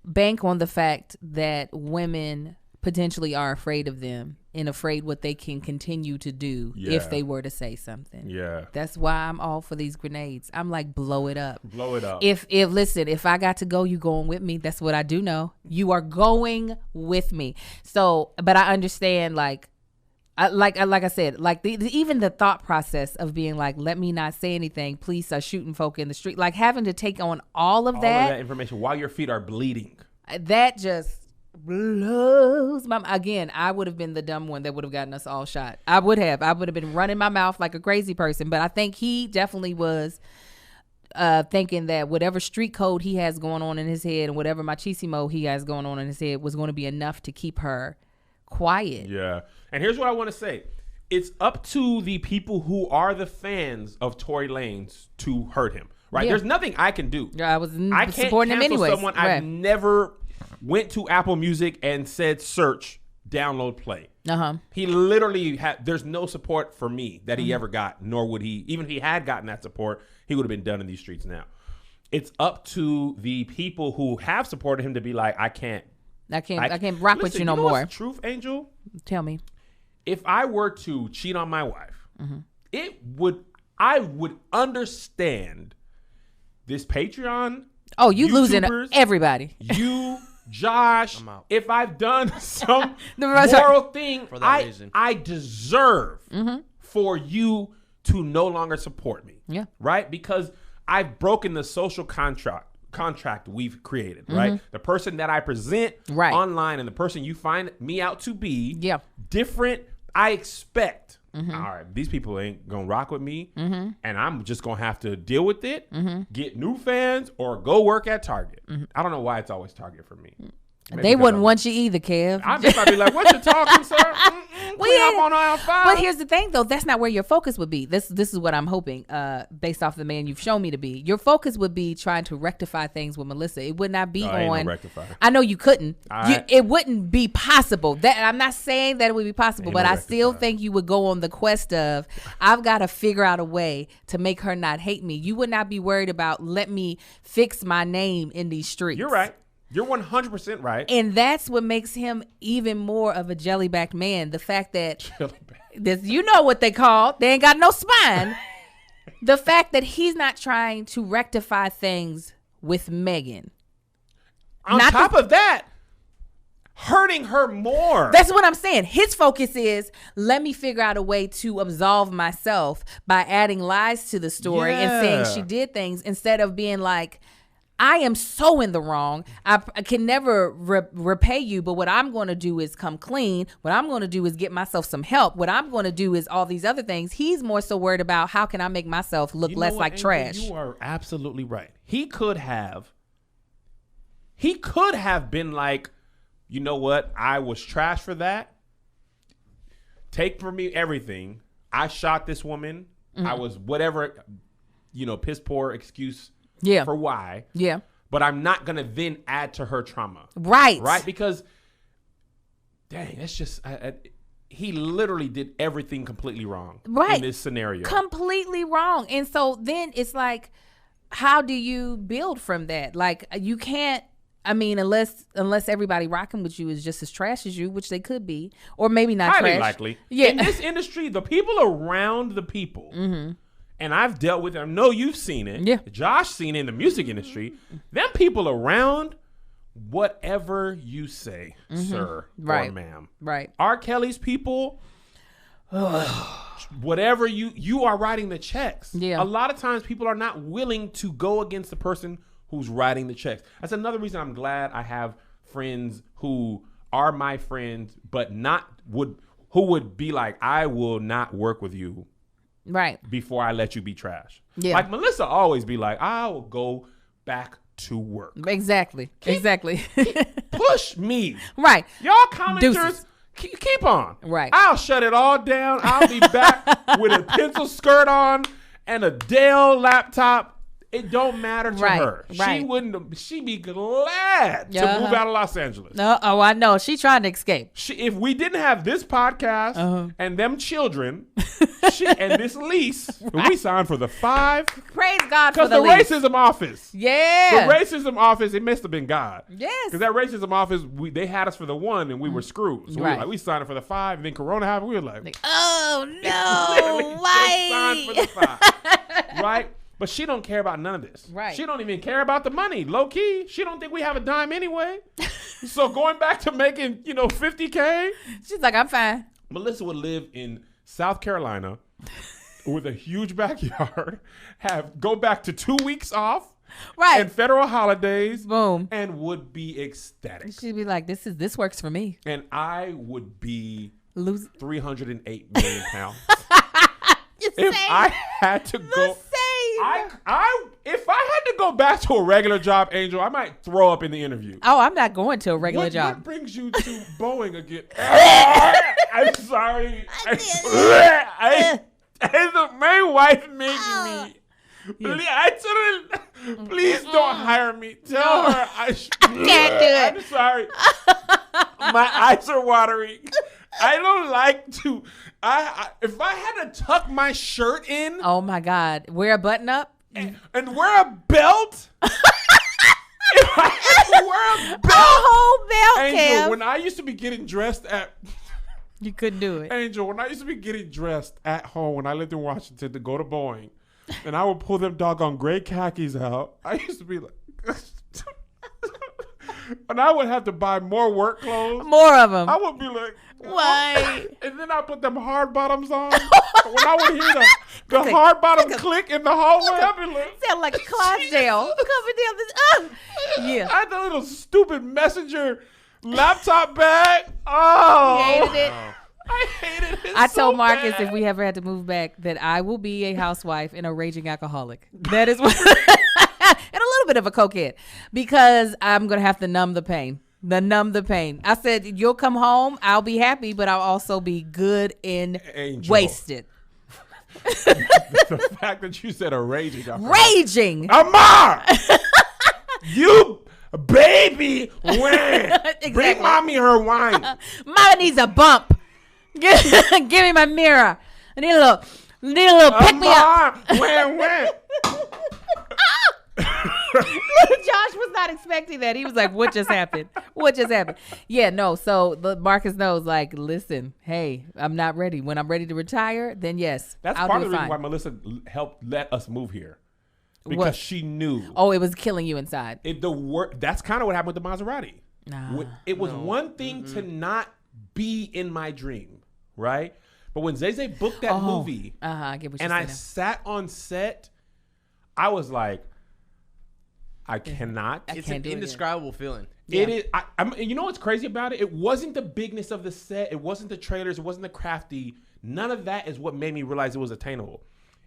bank on the fact that women potentially are afraid of them and afraid what they can continue to do if they were to say something. Yeah. That's why I'm all for these grenades. I'm like, blow it up. Blow it up. If I got to go, you going with me. That's what I do know. You are going with me. So, but I understand, like I said, like even the thought process of being like, let me not say anything. Police are shooting folk in the street. Like having to take on all of that information while your feet are bleeding. That just blows my. Again, I would have been the dumb one that would have gotten us all shot. I would have been running my mouth like a crazy person. But I think he definitely was thinking that whatever street code he has going on in his head and whatever machismo he has going on in his head was going to be enough to keep her quiet. Yeah. And here's what I want to say. It's up to the people who are the fans of Tory Lanez to hurt him. right? Yeah. There's nothing I can do. I was I can't supporting him cancel anyways. someone. I've never went to Apple Music and said search, download, play. He literally had. There's no support for me that he ever got, nor would he. Even if he had gotten that support, he would have been done in these streets now. It's up to the people who have supported him to be like, I can't rock with you no more. What's the truth, Angel? Tell me. If I were to cheat on my wife, I would understand this Patreon. Oh, you losing everybody. You, Josh, if I've done some Right. moral thing, For that reason. I deserve for you to no longer support me. Yeah. Right? Because I've broken the social contract we've created, right? The person that I present online and the person you find me out to be different. I expect, all right, these people ain't gonna rock with me, and I'm just gonna have to deal with it, get new fans, or go work at Target. I don't know why it's always Target for me. Maybe They wouldn't want you either, Kev. I'm just gonna be like, what you talking, sir? Clean up on aisle 5. But here's the thing, though. That's not where your focus would be. This is what I'm hoping, based off the man you've shown me to be. Your focus would be trying to rectify things with Melissa. It would not be on. No, I know you couldn't. It wouldn't be possible. That I'm not saying that it would be possible, but I still think you would go on the quest of, I've got to figure out a way to make her not hate me. You would not be worried about, let me fix my name in these streets. You're right. You're 100% right. And that's what makes him even more of a jelly-backed man. The fact that, you know what they call, they ain't got no spine. The fact that he's not trying to rectify things with Megan. On top of that, hurting her more. That's what I'm saying. His focus is, let me figure out a way to absolve myself by adding lies to the story and saying she did things, instead of being like, I am so in the wrong. I can never repay you, but what I'm going to do is come clean. What I'm going to do is get myself some help. What I'm going to do is all these other things. He's more so worried about, how can I make myself look less like trash? You are absolutely right. He could have been like, you know what? I was trash for that. Take from me everything. I shot this woman. I was whatever, piss poor excuse. Yeah. For why. Yeah. But I'm not going to then add to her trauma. Right. Right? Because, dang, that's just, he literally did everything completely wrong. Right. In this scenario. Completely wrong. And so then it's like, how do you build from that? Like, you can't, unless everybody rocking with you is just as trash as you, which they could be, or maybe not highly trash. likely. Yeah. In this industry, the people around the people, and I've dealt with them. I know you've seen it. Yeah. Josh seen it in the music industry. Them people around, whatever you say, sir or ma'am. Right. R. Kelly's people, whatever you are writing the checks. Yeah. A lot of times people are not willing to go against the person who's writing the checks. That's another reason I'm glad I have friends who are my friends, but who would be like, I will not work with you. Right. Before I let you be trash. Yeah. Like Melissa always be like, I will go back to work. Exactly. Push me. Right. Y'all commenters, keep on. Right. I'll shut it all down. I'll be back with a pencil skirt on and a Dell laptop. It don't matter to her. Right. She'd be glad to move out of Los Angeles. Oh, I know. She's trying to escape. If we didn't have this podcast and them children and this lease, we signed for the 5. Praise God for the lease. racism office. Yeah. The racism office, it must have been God. Yes. Because that racism office, they had us for the 1 and we were screwed. So we were like, we signed up for the 5, and then Corona happened. We were like, oh no, why? Signed for the 5. Right? But she don't care about none of this. Right. She don't even care about the money. Low key, she don't think we have a dime anyway. So going back to making, $50K. She's like, I'm fine. Melissa would live in South Carolina with a huge backyard, go back to 2 weeks off. Right. And federal holidays. Boom. And would be ecstatic. She'd be like, this works for me. And I would be 308 million pounds. If I had to go. If I had to go back to a regular job, Angel, I might throw up in the interview. Oh, I'm not going to a regular job. What brings you to Boeing again? I'm sorry. The main wife making me. Please don't hire me. Tell her I can't do it. I'm sorry. My eyes are watering. I don't like to. If I had to tuck my shirt in. Oh my God! Wear a button up and wear a belt. If I had to wear a belt, whole belt, Angel, Kev. when I used to be getting dressed at. You couldn't do it. Angel, when I used to be getting dressed at home when I lived in Washington to go to Boeing, and I would pull them doggone gray khakis out, I used to be like, and I would have to buy more work clothes. More of them. I would be like, why? And then I put them hard bottoms on. When I would hear the hard bottom click in the hallway, I'd be like, Sound like a Clydesdale coming down this. Yeah. I had the little stupid messenger laptop bag. Oh, You hated it. I hated it. I so told Marcus bad. if we ever had to move back that I will be a housewife and a raging alcoholic. That is what, and a little bit of a cokehead because I'm gonna have to numb the pain. I said you'll come home, I'll be happy, but I'll also be good and Angel. wasted. The fact that you said a raging alcoholic. Raging. Amar, you baby, when Exactly. bring mommy her wine. Mama needs a bump. Give me my mirror. I need a little pick me up. Amar, when. Josh was not expecting that. He was like, "What just happened? What just happened?" Yeah, no. So Marcus knows. Like, listen, hey, I'm not ready. When I'm ready to retire, then yes, That's I'll part do of the reason fine. why Melissa helped let us move here because What? she knew. Oh, it was killing you inside. That's kind of what happened with the Maserati. Nah. It was one thing to not be in my dream, right? But when Zay booked that movie, I get what you're and I saying. sat on set, I was like, I cannot. It's can't an do it indescribable feeling. It is. And you know what's crazy about it? It wasn't the bigness of the set. It wasn't the trailers. It wasn't the crafty. None of that is what made me realize it was attainable.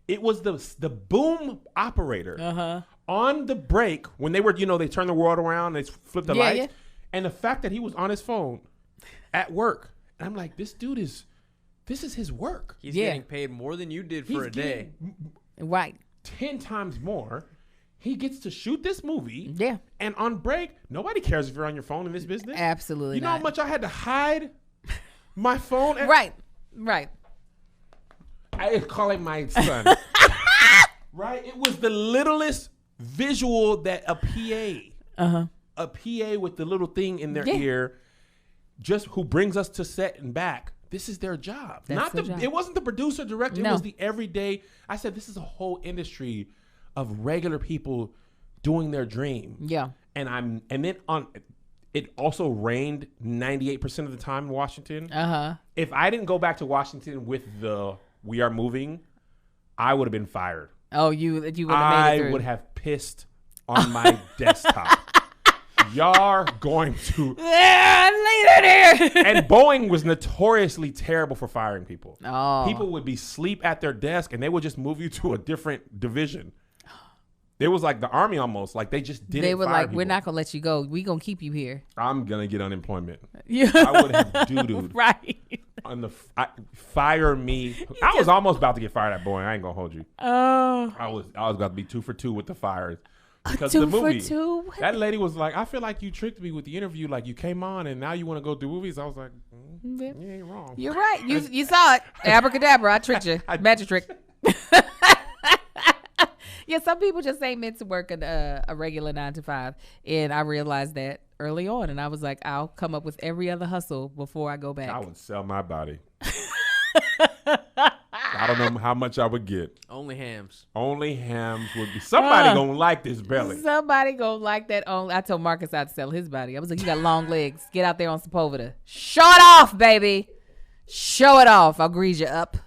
It was the boom operator on the break when they were, they turned the world around, they flipped the lights, yeah. and the fact that he was on his phone at work, and I'm like, this is his work. He's Yeah. getting paid more than you did for a day. Right. 10 times more. He gets to shoot this movie. Yeah. And on break, nobody cares if you're on your phone in this business. Absolutely You know how not. much I had to hide my phone? Right. I call it my son. Right? It was the littlest visual that a PA with the little thing in their ear, just who brings us to set and back. This is their job. That's their job. It wasn't the producer, director. No. It was the everyday. I said, this is a whole industry of regular people doing their dream. Yeah. And then it also rained 98% of the time in Washington. If I didn't go back to Washington with we are moving, I would have been fired. Oh, you would have made it through. I would have pissed on my desktop. Y'all are going to. Yeah, later there. And Boeing was notoriously terrible for firing people. Oh. People would be asleep at their desk and they would just move you to a different division. It was like the Army almost. Like they just didn't They were fire like, people. we're not gonna let you go. We gonna keep you here. I'm going to get unemployment. Yeah. I would have doo-dooed. Right. Fire me. I was almost about to get fired at Boeing. I ain't going to hold you. Oh. I was about to be 2 for 2 with the fires. Because 2 of the for movie. 2? That lady was like, I feel like you tricked me with the interview. Like you came on and now you want to go do movies. I was like, you ain't wrong. You're right. You saw it. Abracadabra. I tricked you. Magic trick. Yeah, some people just ain't meant to work a regular 9 to 5. And I realized that early on. And I was like, I'll come up with every other hustle before I go back. I would sell my body. I don't know how much I would get. Only hams. Only hams would be. Somebody gonna like this belly. Somebody gonna like that. I told Marcus I'd sell his body. I was like, you got long legs. Get out there on Sepulveda. Show it off, baby. Show it off. I'll grease you up.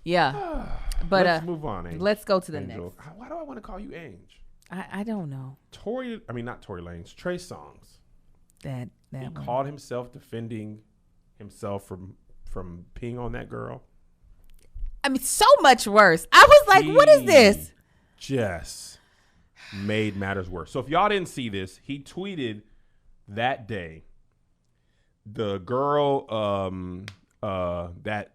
Yeah. But let's move on, Ange. let's go to the Angel. next. Why do I want to call you Ange? I don't know. Not Tory Lanez. Trey Songz. That He one. called himself defending himself from peeing on that girl. I mean, so much worse. I was like, what is this? Just made matters worse. So if y'all didn't see this, he tweeted that day the girl that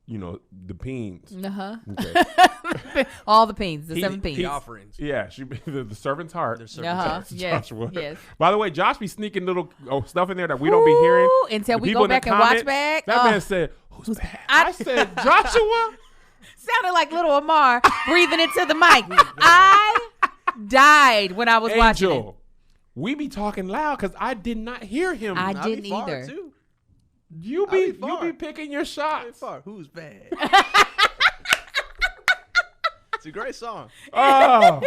the peens. Uh-huh. Okay. All the peens, the 7 peens. The offerings. Yeah, she the servant's heart. The servant's heart. Yes, Joshua. yes. By the way, Josh be sneaking little stuff in there that we don't be hearing. Ooh, until The we people go in the back and watch comments, back. That Oh. man said, "Who's bad?" I said, "Joshua." Sounded like little Amar breathing into the mic. I died when I was watching it. Angel, we be talking loud because I did not hear him. I I didn't be far, either. too. You I be be far. picking your shots. Far. Who's bad? It's a great song. Oh.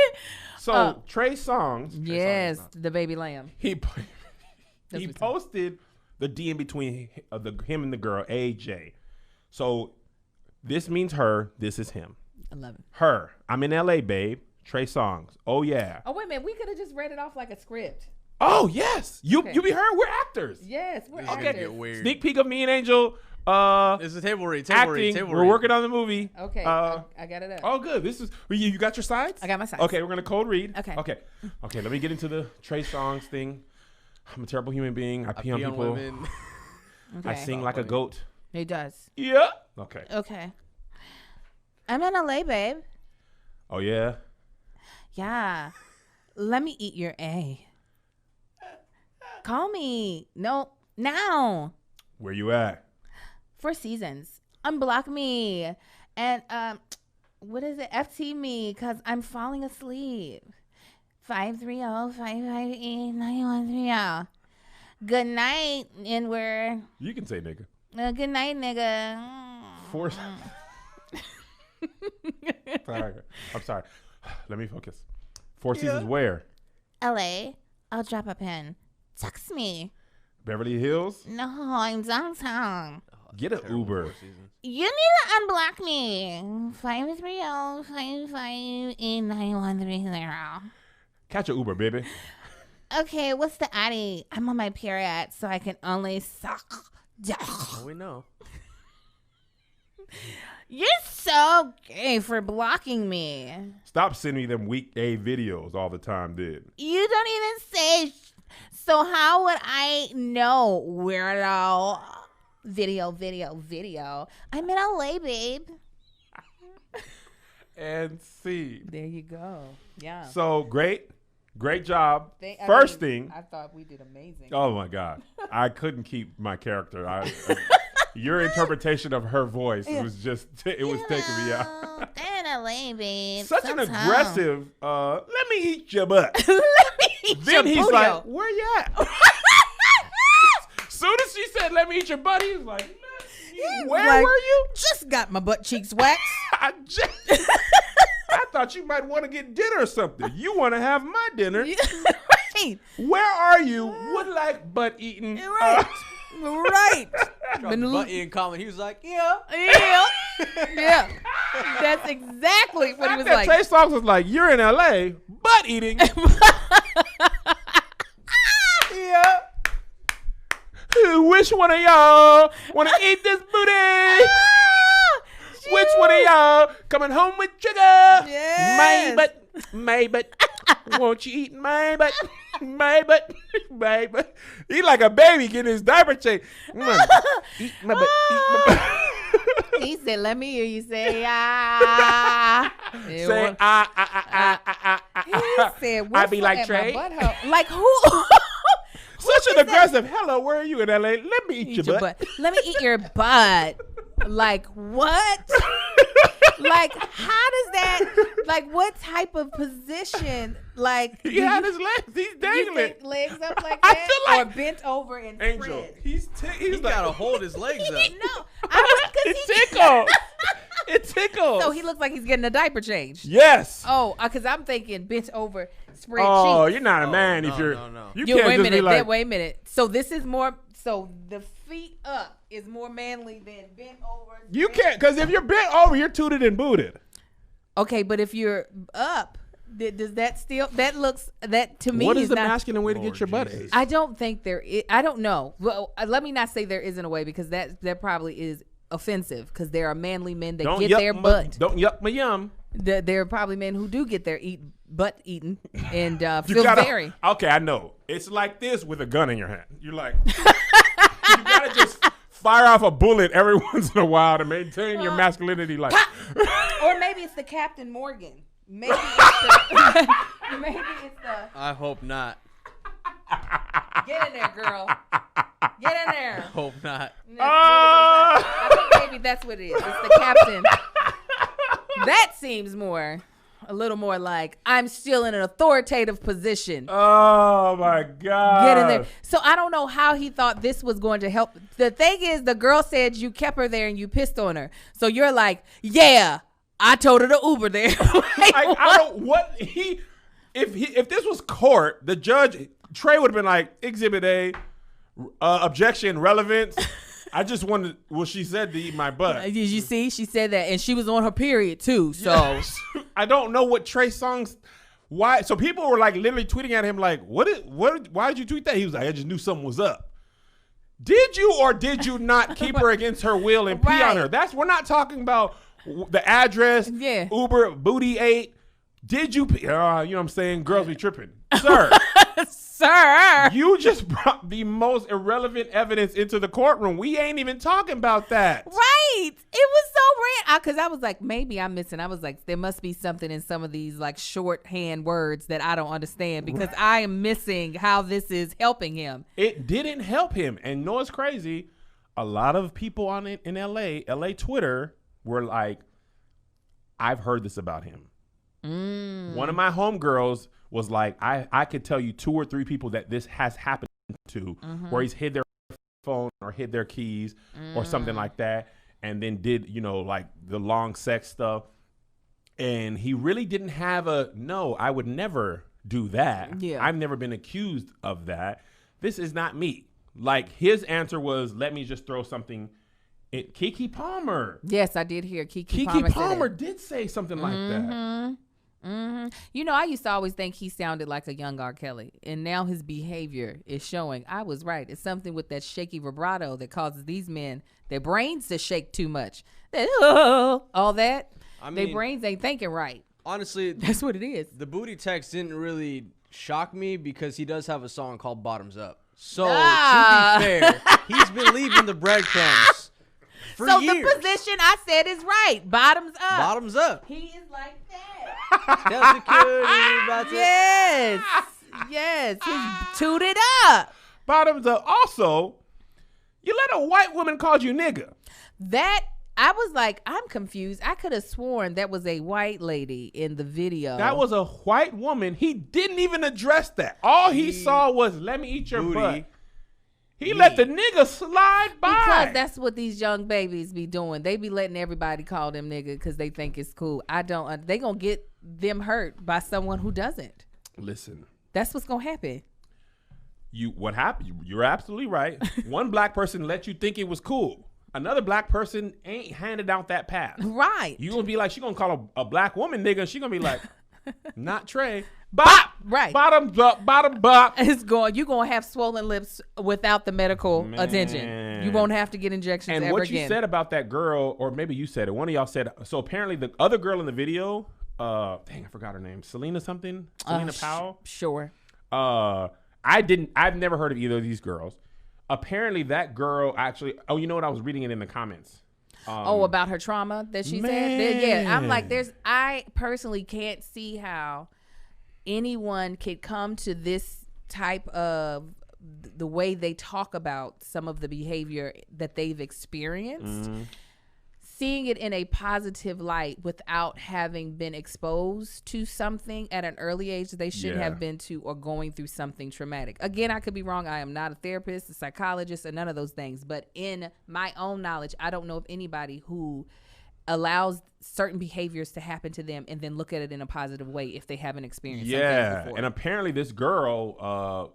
So Trey Songz, Yes, the baby lamb. he That's he what it's posted the DM between him and the girl AJ. So this means her. This is him. I love it. Her. I'm in LA, babe. Trey Songz. Oh yeah. Oh, wait a minute. We could have just read it off like a script. Oh yes. You Okay. be heard. We're actors. Yes, we're This is gonna actors. get weird. Sneak peek of me and Angel. This is table read. Table read. Acting. Table We're read. working on the movie. Okay, Uh, I got it up. Oh, good. This is you got your sides? I got my sides. Okay, we're gonna code read. Okay. Okay. Let me get into the Trey Songz thing. I'm a terrible human being. I pee on people. women. I Okay. sing like a goat. He does. Yeah. Okay. Okay. I'm in LA, babe. Oh yeah. Yeah. Let me eat your A. Call me. No, now. Where you at? 4 Seasons. Unblock me. And what is it? FT me because I'm falling asleep. 530-558-9130. Good night, N-word. You can say nigga. Good night, nigga. Four. Sorry. I'm sorry. Let me focus. 4 Seasons where? LA. I'll drop a pin. Text me. Beverly Hills? No, I'm downtown. Get an Uber. You need to unblock me. 530-558-9130. Catch an Uber, baby. Okay, what's the addy? I'm on my period, so I can only suck. Oh, we know. You're so gay for blocking me. Stop sending me them weekday videos all the time, dude. You don't even say. So how would I know, weirdo? Video. I'm in LA, babe. And see. There you go. Yeah. So great job. First thing. I thought we did amazing. Oh my God, I couldn't keep my character. Your interpretation of her voice was just it was taking me out. They're in LA, babe. Such an aggressive. Let me eat your butt. Let me eat Then your he's booty. like, "Where you at?" Soon as she said, "Let me eat your butt," he was like, "Where like, were you?" Just got my butt cheeks waxed. I thought you might want to get dinner or something. You want to have my dinner? Right. Where are you? Would like butt eating. Right. Right. Dropped butt in comment. He was like, yeah. Yeah. That's exactly what he was like. Trey Songz was like, "You're in LA, butt eating." Yeah. Which one of y'all want to eat this booty? Which one of y'all coming home with sugar? Yes. My butt. Won't you eat my butt? My butt. He like a baby getting his diaper changed. Eat my butt. Eat my butt. He said, "Let me hear you say ah." Say He said, I be like at Trey. my butthole. Like who? Such an aggressive. Hello, where are you in LA? Let me eat your butt. Let me eat your butt. Like what? Like how does that? Like what type of position? Like He had his legs. He's you dangling. think legs up like I that, feel like- or bent over and Angel, spread? he's He like, gotta hold his legs up. No, I was it tickles. It tickles. So he looks like he's getting a diaper change. Yes. Oh, because I'm thinking bent over, spread Oh, cheeks. you're not a man if no, you're. no. You Yo, can't wait a just be minute. like. Wait a minute. So this is more. So the feet up is more manly than bent over. You spread? can't, because if you're bent over, you're tooted and booted. Okay, but if you're up, does that still? That looks that to me. What is is the not, masculine way to Lord get your butt Jesus. ate? I don't think there is. I don't know. Well, let me not say there isn't a way because that probably is offensive because there are manly men that get their butt. Don't yuck my yum. There are probably men who do get their butt eaten and You feel gotta, very. Okay, I know. It's like this with a gun in your hand. You're like, you gotta just fire off a bullet every once in a while to maintain your masculinity. Like, or maybe it's the Captain Morgan. Maybe it's the. Maybe it's the. I hope not. Get in there, girl. Get in there. Hope not. I think maybe that's what it is. It's the captain. That seems a little more like I'm still in an authoritative position. Oh my God. Get in there. So I don't know how he thought this was going to help. The thing is, the girl said you kept her there and you pissed on her. So you're like, yeah, I told her to Uber there. If this was court, the judge, Trey would have been like, Exhibit A, objection, relevance. I just wanted what she said to eat my butt. Did you see? She said that, and she was on her period too. So yes. I don't know what Trey Songz. Why? So people were like literally tweeting at him like, "What? Why did you tweet that?" He was like, "I just knew something was up." Did you or did you not keep her against her will and pee on her? We're not talking about the address. Yeah. Uber booty ate. Did you? You know what I'm saying? Girls be tripping, sir. Sir, You just brought the most irrelevant evidence into the courtroom. We ain't even talking about that. Right. It was so random. Because I was like, maybe I'm missing. I was like, there must be something in some of these like shorthand words that I don't understand because I am missing how this is helping him. It didn't help him. And know what's crazy? A lot of people on it in LA Twitter were like, I've heard this about him. One of my homegirls was like, I could tell you 2 or 3 people that this has happened to where he's hid their phone or hid their keys or something like that. And then did, like the long sex stuff. And he really didn't have no, I would never do that. Yeah. I've never been accused of that. This is not me. Like his answer was, let me just throw something. Keke Palmer. Yes, I did hear Keke Palmer did say something like that. I used to always think he sounded like a young R. Kelly, and now his behavior is showing I was right. It's something with that shaky vibrato that causes these men, their brains to shake too much. All that. Their brains ain't thinking right. Honestly, that's what it is. The booty text didn't really shock me because he does have a song called Bottoms Up. So, to be fair, he's been leaving the breadcrumbs for years. The position I said is right. Bottoms up. Bottoms up. He is like that. Tell security about Yes. Yes. He's tooted up. Bottoms up. Also, you let a white woman call you nigga. That, I was like, I'm confused. I could have sworn that was a white lady in the video. That was a white woman. He didn't even address that. All he saw was, let me eat your butt. He let the nigga slide by. Because that's what these young babies be doing. They be letting everybody call them nigga because they think it's cool. They gonna get them hurt by someone who doesn't. Listen. That's what's gonna happen. What happened? You're absolutely right. One black person let you think it was cool. Another black person ain't handed out that path. Right. You gonna be like, she gonna call a black woman nigga, and she gonna be like, not Trey. Bop. Right. Bottom up. Bottom bop. It's going. You're gonna have swollen lips without the medical attention. You won't have to get injections and ever what again. You said about that girl, or maybe you said it. One of y'all said. So apparently, the other girl in the video, dang, I forgot her name. Selena something. Selena Powell. Sure. I've never heard of either of these girls. Apparently, that girl actually. Oh, you know what? I was reading it in the comments. About her trauma that she said. Yeah, I'm like, I personally can't see how anyone could come to this type of the way they talk about some of the behavior that they've experienced, seeing it in a positive light without having been exposed to something at an early age that they shouldn't have been to, or going through something traumatic. Again, I could be wrong. I am not a therapist, a psychologist, or none of those things. But in my own knowledge, I don't know of anybody who allows certain behaviors to happen to them and then look at it in a positive way if they haven't experienced something before. And apparently this girl,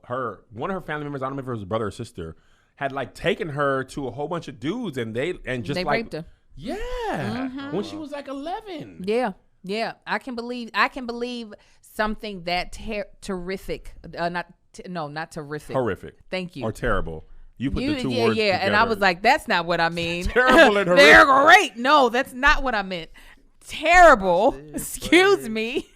one of her family members, I don't know if it was a brother or sister, had like taken her to a whole bunch of dudes and they raped her. Yeah. When she was like 11. Yeah. Yeah. I can believe something that terrific. Not terrific. Horrific. Thank you. Or terrible. You put the two words together. And I was like, that's not what I mean. Terrible and horrific. They're great. No, that's not what I meant. Terrible. Excuse me.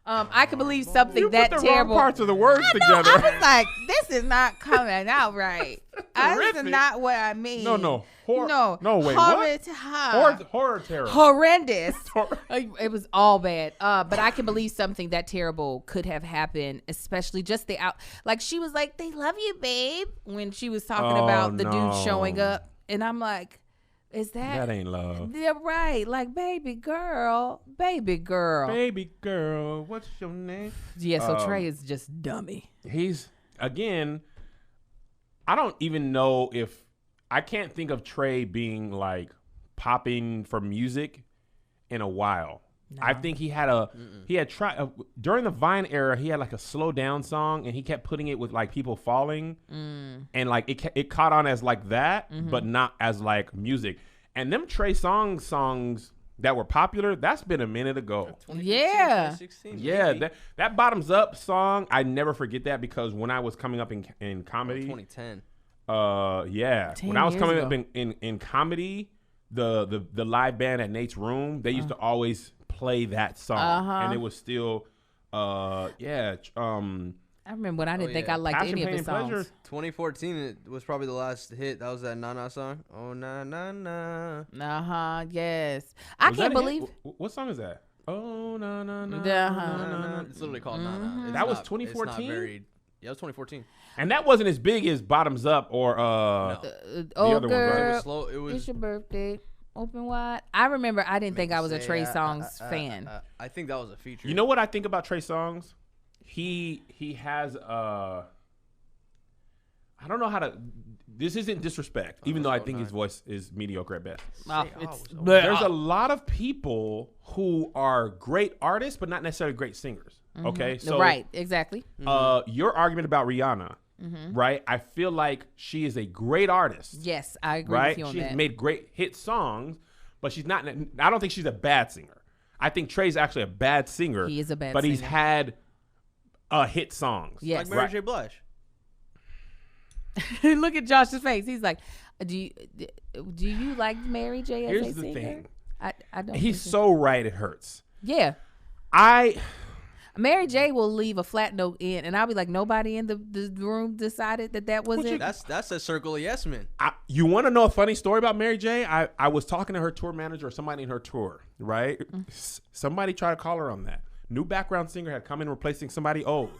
I can believe something you that put the terrible. Wrong parts of the words together. I was like, this is not coming out right. Horrific. That's not what I mean. No. No, Wait, what? Horror terror. Horrendous. It was all bad. But I can believe something that terrible could have happened, especially just like she was like, "They love you, babe," when she was talking about the dude showing up, and I'm like, "Is that ain't love?" Yeah, right. Like, baby girl, Baby girl, what's your name? Yeah. So Trey is just dummy. He's again. I don't even know if I can't think of Trey being like popping for music in a while. No. I think he had tried during the Vine era. He had like a slow down song, and he kept putting it with like people falling, and like it caught on as like that, but not as like music. And them Trey songs that were popular, that's been a minute ago. Yeah, 2016, yeah. That Bottoms Up song, I never forget that because when I was coming up in comedy, 2010. Yeah, when I was coming up in comedy, the live band at Nate's Room, they used to always play that song, and it was still, I remember when I didn't think I liked Passion, any of Pain, the songs. Pleasure. 2014 it was probably the last hit. That was that Na song. Oh na na na. Yes. I can't believe. What song is that? Oh na na na. Na. It's literally called Na Na. That was 2014. Yeah, it was 2014. And that wasn't as big as Bottoms Up or the other girl, one, right? It was slow. It was. It's your birthday. Open wide. I remember I didn't think I was a Trey Songz fan. I think that was a feature. You know what I think about Trey Songz? He has I don't know how to. This isn't disrespect, even though I think his voice is mediocre at best. There's a lot of people who are great artists, but not necessarily great singers. Okay, so right, exactly. Your argument about Rihanna, right? I feel like she is a great artist. Yes, I agree with you on that. She's made great hit songs, but she's not. I don't think she's a bad singer. I think Trey's actually a bad singer. He is a bad but singer. he's had hit songs. Yes, like Mary J. Blige. Look at Josh's face. He's like, "Do you like Mary J as Here's a the singer?" thing. I don't. He's so right. It hurts. Yeah. Mary J will leave a flat note in, and I'll be like, nobody in the room decided that wasn't. That's a circle of yes men. You want to know a funny story about Mary J? I was talking to her tour manager or somebody in her tour, right? Somebody tried to call her on that. New background singer had come in replacing somebody old.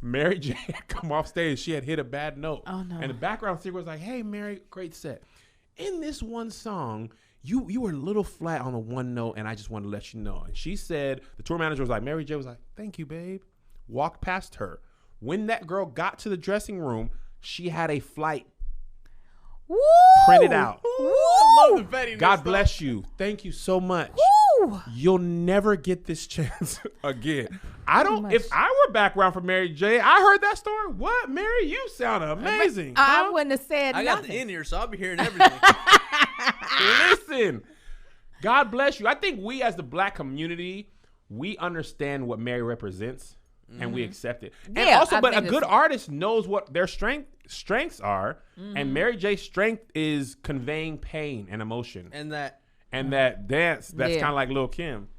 Mary J had come off stage. She had hit a bad note. Oh, no. And the background singer was like, "Hey, Mary, great set. In this one song, you were a little flat on the one note, and I just wanted to let you know." And she said, the tour manager was like, Mary J was like, "Thank you, babe." Walked past her. When that girl got to the dressing room, she had a flight Woo! printed out. Woo! I love the pettiness. God bless you. Thank you so much. Woo! You'll never get this chance again. much. If I were background for Mary J, I heard that story. What? Mary, you sound amazing. I wouldn't have said I got nothing. the in here, so I'll be hearing everything. Listen, God bless you. I think we as the black community, we understand what Mary represents and we accept it. And Yeah, also, I but a think good it's- artist knows what their strengths are. And Mary J's strength is conveying pain and emotion. And that That's Yeah. kind of like Lil' Kim.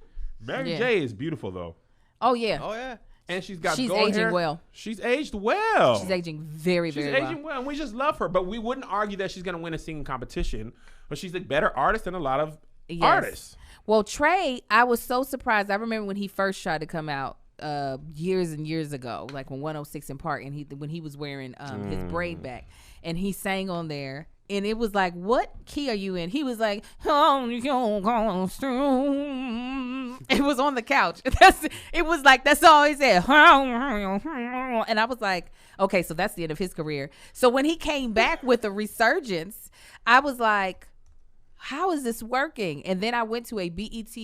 Mary Yeah. J is beautiful though. Oh yeah. oh yeah. And she's got She's gold aging hair. well. She's aged well. She's aging very, She's very aging well, and we just love her. But we wouldn't argue that she's going to win a singing competition. But she's a better artist than a lot of artists. Well, Trey, I was so surprised. I remember when he first tried to come out years and years ago, like when 106 in Park, and when he was wearing his braid back, and he sang on there. And it was like, what key are you in? He was like, oh, it was on the couch. It was like, that's all he said. And I was like, okay, so that's the end of his career. So when he came back with a resurgence, I was like, how is this working? And then I went to a BET,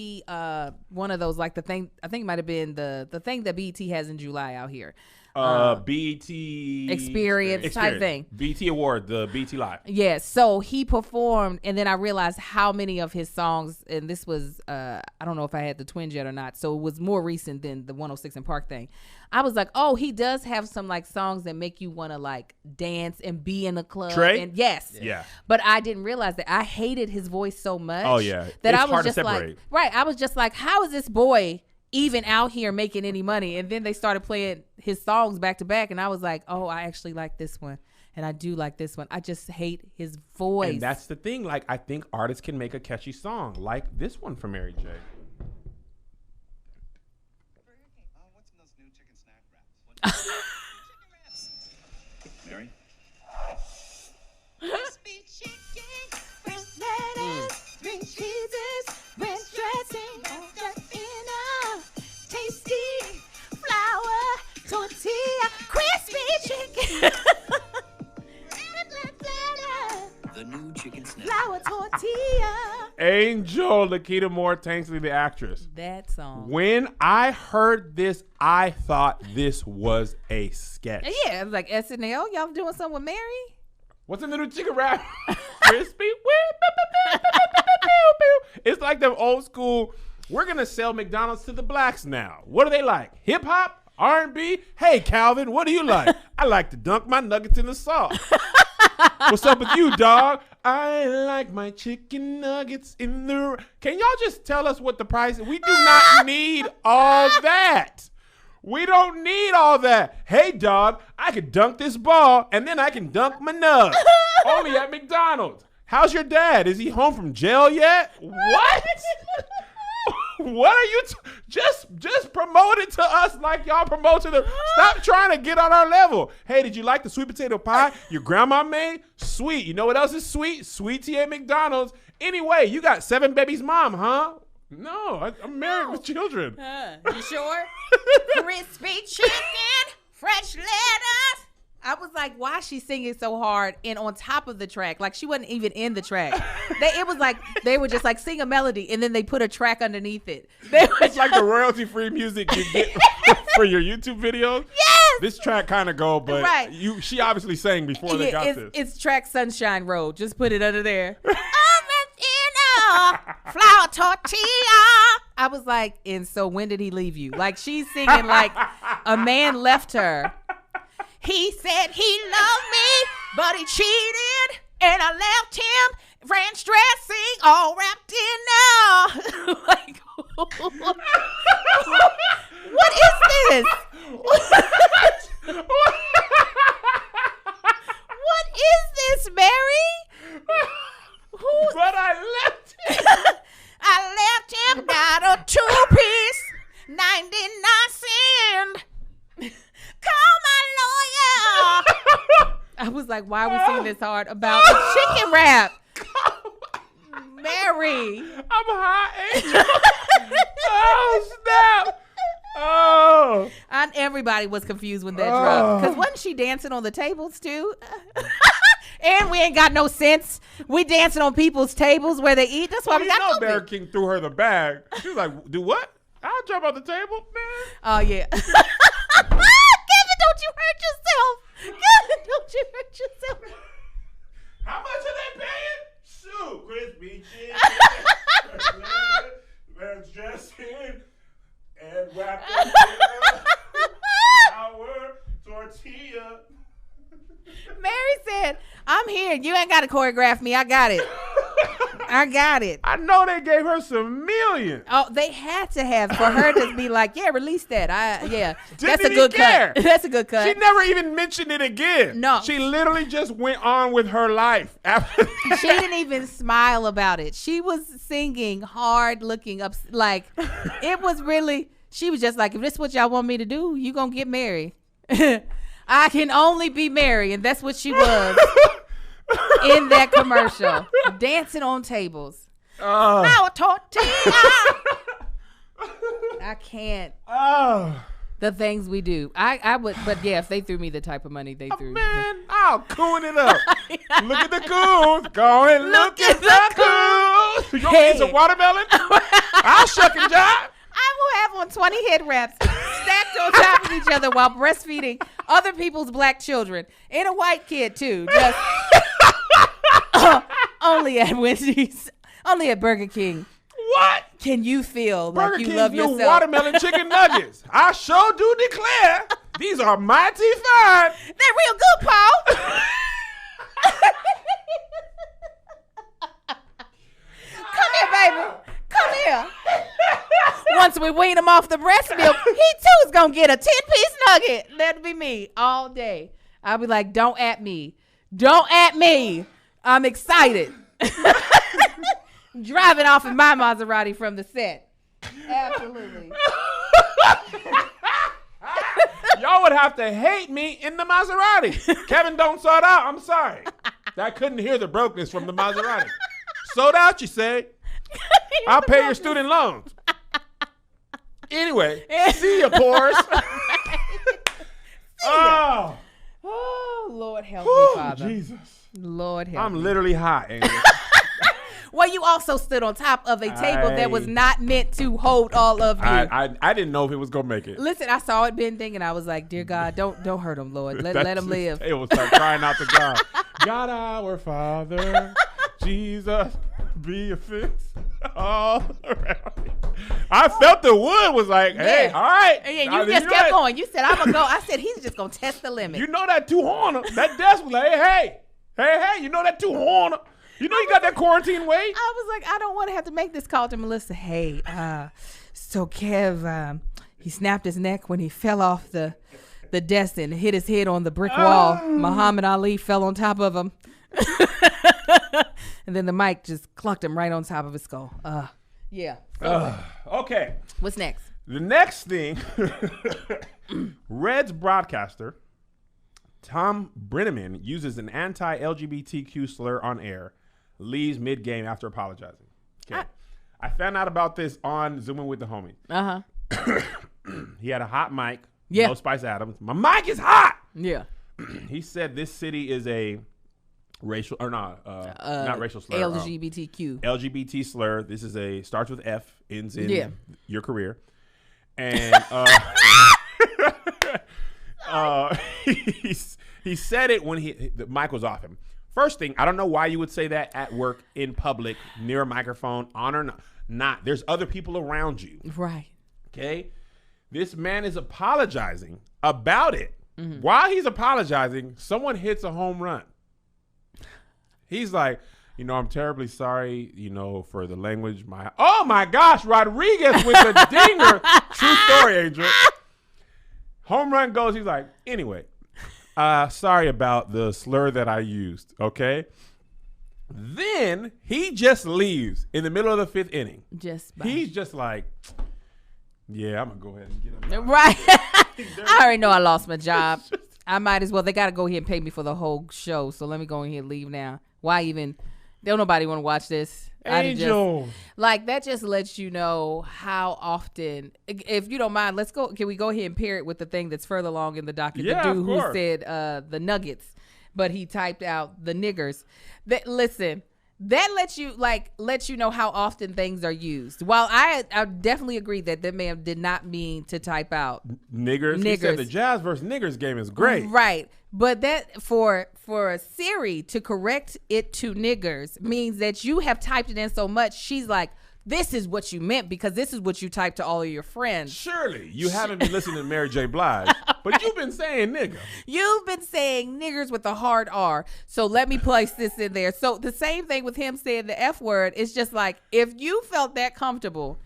one of those, like the thing, I think it might have been the thing that BET has in July out here. BET experience type thing. BET Award, the BET Live. Yeah, so he performed, and then I realized how many of his songs, and this was, I don't know if I had the Twins yet or not, so it was more recent than the 106 in Park thing. I was like, oh, he does have some like songs that make you want to like dance and be in a club. Trey? And yes. Yeah. But I didn't realize that I hated his voice so much. Oh, yeah. That It's I was hard to just like, separate. right. I was just like, how is this boy even out here making any money. And then they started playing his songs back to back, and I was like, oh, I actually like this one. And I do like this one. I just hate his voice. And that's the thing. Like, I think artists can make a catchy song, like this one from Mary J. What's in those new chicken snack wraps? Mary? Crispy chicken, fresh lettuce, green cheeses, ranch dressing, all just in a tasty flour tortilla, crispy chicken. The new chicken snack. Flour tortilla. Angel Lakita Moore Tanksley, the actress. that song. When I heard this, I thought this was a sketch. Yeah, it was like SNL. Y'all doing something with Mary? What's in the new chicken wrap? Crispy. It's like them old school, we're going to sell McDonald's to the blacks now. What do they like? Hip hop? R&B? Hey, Calvin, what do you like? I like to dunk my nuggets in the sauce. What's up with you, dog? I like my chicken nuggets in the... Can y'all just tell us what the price is? We do not need all that. We don't need all that. Hey, dog, I could dunk this ball, and then I can dunk my nugs. Only at McDonald's. How's your dad? Is he home from jail yet? What? What are you... Just promote it to us like y'all promote to the... Stop trying to get on our level. Hey, did you like the sweet potato pie your grandma made? Sweet. You know what else is sweet? Sweet tea at McDonald's. Anyway, you got 7 babies mom, huh? No, I'm married with children. You sure? Crispy chicken, fresh lettuce. I was like, why is she singing so hard and on top of the track? Like, she wasn't even in the track. It was like they would just like sing a melody and then they put a track underneath it. It's like the royalty-free music you get for your YouTube videos. Yes. This track kind of go, but Right. she obviously sang before they got this. It's track Sunshine Road. Just put it under there. Flour tortilla. I was like, and so when did he leave you? Like, she's singing like a man left her. He said he loved me, but he cheated, and I left him ranch dressing all wrapped in like, what is this? What is this, Mary? But I left him. I left him, got a 2-piece, 99 cent. Call my lawyer. I was like, why are we singing this hard about a chicken wrap? Mary. I'm high, Angel. Oh, snap. Oh. And everybody was confused when that dropped. Because wasn't she dancing on the tables too? And we ain't got no sense. We dancing on people's tables where they eat. That's why we got know COVID. Bear King threw her the bag. She was like, do what? I'll jump on the table, man. Oh, yeah. Kevin, don't you hurt yourself. Kevin, don't you hurt yourself. How much are they paying? Shoot, crispy chicken, ranch dressing, and wrapped up in flour tortilla. Mary said, I'm here. You ain't got to choreograph me. I got it. I got it. I know they gave her some millions. Oh, they had to have for her to be like, yeah, release that. That's a even good care. cut. That's a good cut. She never even mentioned it again. No. She literally just went on with her life after that. She didn't even smile about it. She was singing hard, looking up. Like, it was really, she was just like, if this is what y'all want me to do, you gonna get married. I can only be Mary. And that's what she was in that commercial. Dancing on tables. Flour tortilla. I can't. The things we do. I would, but yeah, if they threw me the type of money they threw. Man, I'll coon it up. Look at the coons. Go and look at the coons. You gonna eat some watermelon? I'll shuck and jive. I will have on 20 head wraps stacked on top of each other while breastfeeding other people's black children and a white kid too. Just only at Wendy's, only at Burger King. What? Can you feel Burger like you King's love new yourself? watermelon chicken nuggets. I sure do declare these are mighty fine. They're real good, Paul. Come here, baby. Come here. once we wean him off the breast milk, he too is gonna get a 10-piece nugget. That'd be me all day. I'll be like, don't at me. Don't at me. I'm excited. Driving off in my Maserati from the set. Absolutely. Y'all would have to hate me in the Maserati. Kevin don't sold out. I'm sorry. I couldn't hear the brokenness from the Maserati. Sold out, you say? I'll pay your student loans. Anyway, see ya, pores. Oh. Oh, Lord help Whew, me, Father. Jesus. Lord help I'm me. literally hot, Angel. Well, you also stood on top of a table that was not meant to hold all of you. I didn't know if it was gonna make it. Listen, I saw it bending, and I was like, "Dear God, don't hurt him, Lord. Let him live." It was start crying out to God. God, our Father, Jesus, be a fence all around me. I felt the wood was like, hey, all right. And you just kept going. You said, "I'm gonna go." I said, "He's just gonna test the limit." You know that 200. That desk was like, hey. You know that 200. You know you got that quarantine weight. I was like, I don't want to have to make this call to Melissa. Hey, so Kev, he snapped his neck when he fell off the desk and hit his head on the brick wall. Muhammad Ali fell on top of him. And then the mic just clucked him right on top of his skull. Yeah. Okay. What's next? The next thing, Reds broadcaster Tom Brenneman uses an anti-LGBTQ slur on air, leaves mid-game after apologizing. Okay. I found out about this on Zooming with the Homie. He had a hot mic. Yeah. No Spice Adams. My mic is hot. Yeah. He said this city is a racial, or not racial slur. LGBTQ. LGBT slur. This is starts with F, ends in your career. And he said it when the mic was off him. First thing, I don't know why you would say that at work, in public, near a microphone, on or not. There's other people around you. Right. Okay? This man is apologizing about it. Mm-hmm. While he's apologizing, someone hits a home run. He's like, I'm terribly sorry, for the language. Oh my gosh, Rodriguez with the dinger. True story, Angel. Home run goes, he's like, anyway, sorry about the slur that I used, okay? Then he just leaves in the middle of the fifth inning. He's just like, yeah, I'm going to go ahead and get him. Right. I already know I lost my job. I might as well. They got to go ahead and pay me for the whole show, so let me go ahead and leave now. Why even? Don't nobody want to watch this. Angel. That just lets you know how often, if you don't mind, can we go ahead and pair it with the thing that's further along in the docket? Yeah, the dude of course. who said the nuggets, but he typed out the niggers. That lets you know how often things are used. While I definitely agree that man did not mean to type out niggers. He said the Jazz versus niggers game is great. Right. But that for Siri to correct it to niggers means that you have typed it in so much, she's like, this is what you meant because this is what you typed to all of your friends. Surely you haven't been listening to Mary J. Blige, but you've been saying nigga. You've been saying niggers with a hard R. So let me place this in there. So the same thing with him saying the F word. It's just like, if you felt that comfortable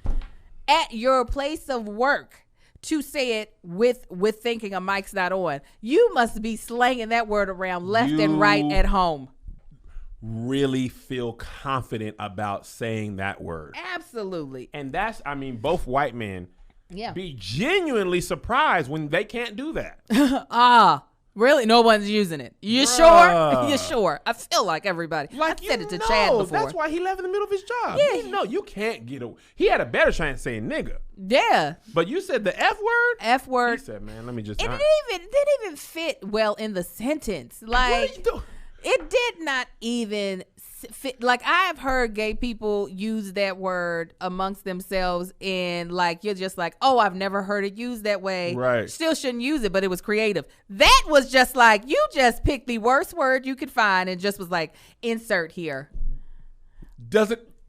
at your place of work to say it with thinking a mic's not on, you must be slanging that word around left and right at home. Really feel confident about saying that word. Absolutely. And both white men be genuinely surprised when they can't do that. Really? No one's using it. You sure? You sure? I feel like everybody. I said it to Chad before. That's why he left in the middle of his job. Yeah. You can't get away. He had a better chance saying nigga. Yeah. But you said the F word? F word. He said, man, let me just. It didn't even fit well in the sentence. Like, what are you doing? It did not even fit. Like, I've heard gay people use that word amongst themselves, and you're just like, oh, I've never heard it used that way. Right. Still shouldn't use it, but it was creative. That was just like, you just picked the worst word you could find and just was like, insert here.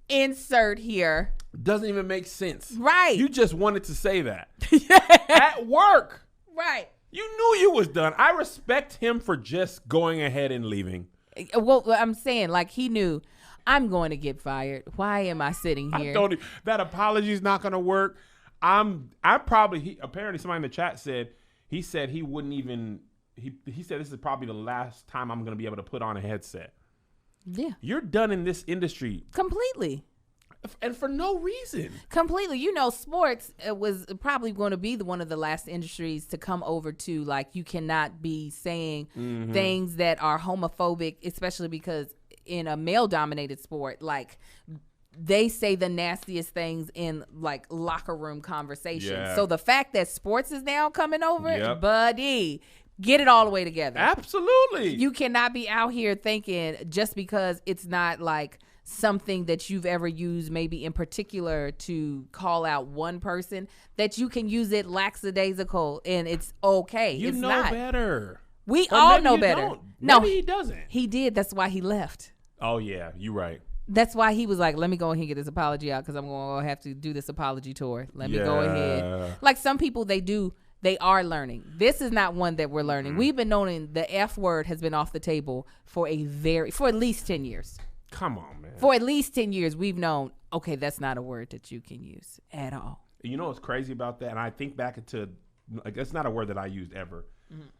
Insert here. Doesn't even make sense. Right. You just wanted to say that. At work. Right. You knew you was done. I respect him for just going ahead and leaving. Well, I'm saying, he knew, I'm going to get fired. Why am I sitting here? That apology's not going to work. Apparently somebody in the chat said he wouldn't even. He said this is probably the last time I'm going to be able to put on a headset. Yeah. You're done in this industry Completely. and for no reason. Completely. You know, sports was probably going to be one of the last industries to come over to, like, you cannot be saying things that are homophobic, especially because in a male-dominated sport, like, they say the nastiest things in, like, locker room conversations. Yeah. So the fact that sports is now coming over, Yep. buddy, get it all the way together. Absolutely. You cannot be out here thinking just because it's not like something that you've ever used maybe in particular to call out one person that you can use it lackadaisical and it's okay. You it's know not. better. We Or all maybe know you better. don't. No, Maybe he doesn't. He did. That's why he left. Oh yeah, you're right. That's why he was like, let me go ahead and get this apology out because I'm going to have to do this apology tour. Let me go Yeah. ahead. Like some people, they are learning. This is not one that we're learning. We've been knowing the F word has been off the table for at least 10 years. Come on, man. For at least 10 years, we've known, okay, that's not a word that you can use at all. You know what's crazy about that? And I think back to, like, it's not a word that I used ever.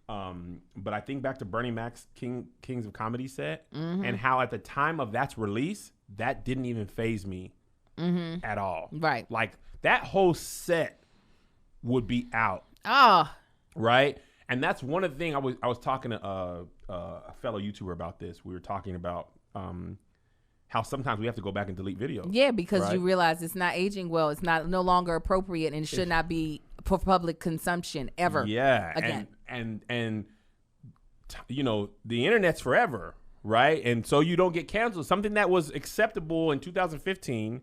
But I think back to Bernie Mac's Kings of Comedy set and how at the time of that's release, that didn't even faze me at all. Right. Like that whole set would be out. Oh, Right. And that's one of the things I was talking to a fellow YouTuber about this. We were talking about how sometimes we have to go back and delete videos. yeah, because Right. you realize it's not aging well. It's no longer appropriate and it should not be for public consumption ever. Yeah. Again. And you know, the internet's forever, right? And so you don't get canceled. Something that was acceptable in 2015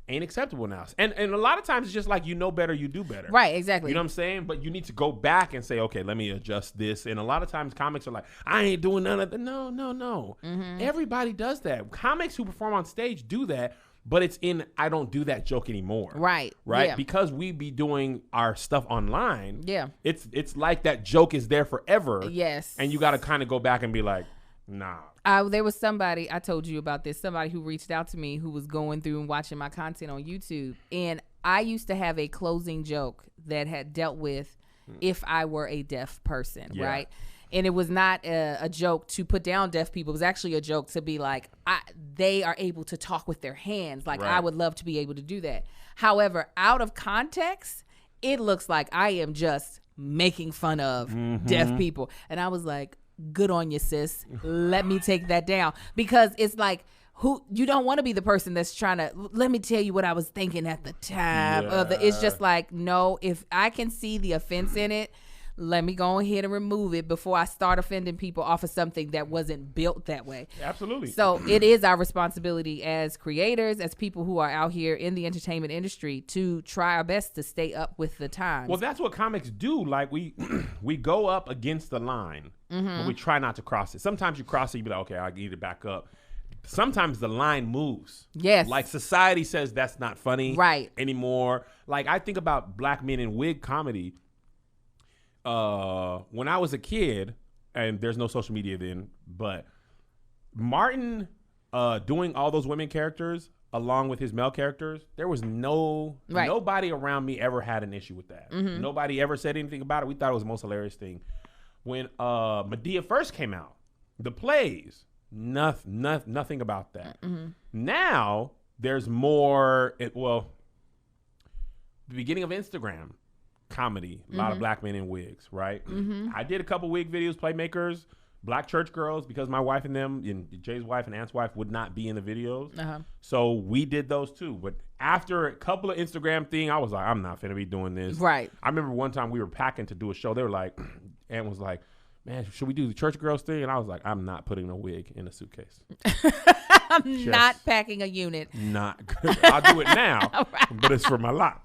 ain't acceptable now. And a lot of times it's just like, you know better, you do better. Right, exactly. You know what I'm saying? But you need to go back and say, okay, let me adjust this. And a lot of times comics are like, I ain't doing none of that. No. Mm-hmm. Everybody does that. Comics who perform on stage do that, but it's in I don't do that joke anymore. Right. Right? Yeah. Because we be doing our stuff online. Yeah. It's like that joke is there forever. Yes. And you got to kind of go back and be like, nah. There was somebody, I told you about this, somebody who reached out to me who was going through and watching my content on YouTube. And I used to have a closing joke that had dealt with if I were a deaf person, Yeah. right? And it was not a joke to put down deaf people. It was actually a joke to be like, they are able to talk with their hands. Like, Right. I would love to be able to do that. However, out of context, it looks like I am just making fun of deaf people. And I was like, good on you, sis. Let me take that down. Because it's like, you don't want to be the person that's trying to, let me tell you what I was thinking at the time. It's just like, no, if I can see the offense in it, let me go ahead and remove it before I start offending people off of something that wasn't built that way. Absolutely. So it is our responsibility as creators, as people who are out here in the entertainment industry, to try our best to stay up with the times. Well, that's what comics do. Like we go up against the line, but we try not to cross it. Sometimes you cross it, you be like, okay, I need to back up. Sometimes the line moves. Yes. Like society says that's not funny Right. anymore. Like I think about black men in wig comedy. When I was a kid, and there's no social media then, but Martin doing all those women characters along with his male characters, there was nobody around me ever had an issue with that. Nobody ever said anything about it. We thought it was the most hilarious thing. When Medea first came out, the plays, nothing about that. Now there's more. The beginning of Instagram comedy, a lot of black men in wigs, right? I did a couple wig videos, Playmakers, Black Church Girls, because my wife and them, and Jay's wife and Aunt's wife would not be in the videos. So we did those too. But after a couple of Instagram thing, I was like, I'm not finna be doing this. Right. I remember one time we were packing to do a show. They were like, Aunt was like, man, should we do the Church Girls thing? And I was like, I'm not putting a wig in a suitcase. I'm not packing a unit. Not good. I'll do it now, but it's for my lot.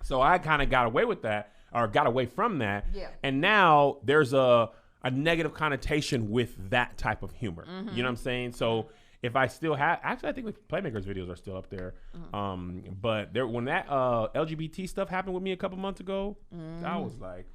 So I kind of got away with that, or got away from that. Yeah. And now there's a negative connotation with that type of humor. You know what I'm saying? So if I still have, actually, I think the Playmakers videos are still up there. But when that LGBT stuff happened with me a couple months ago, I was like,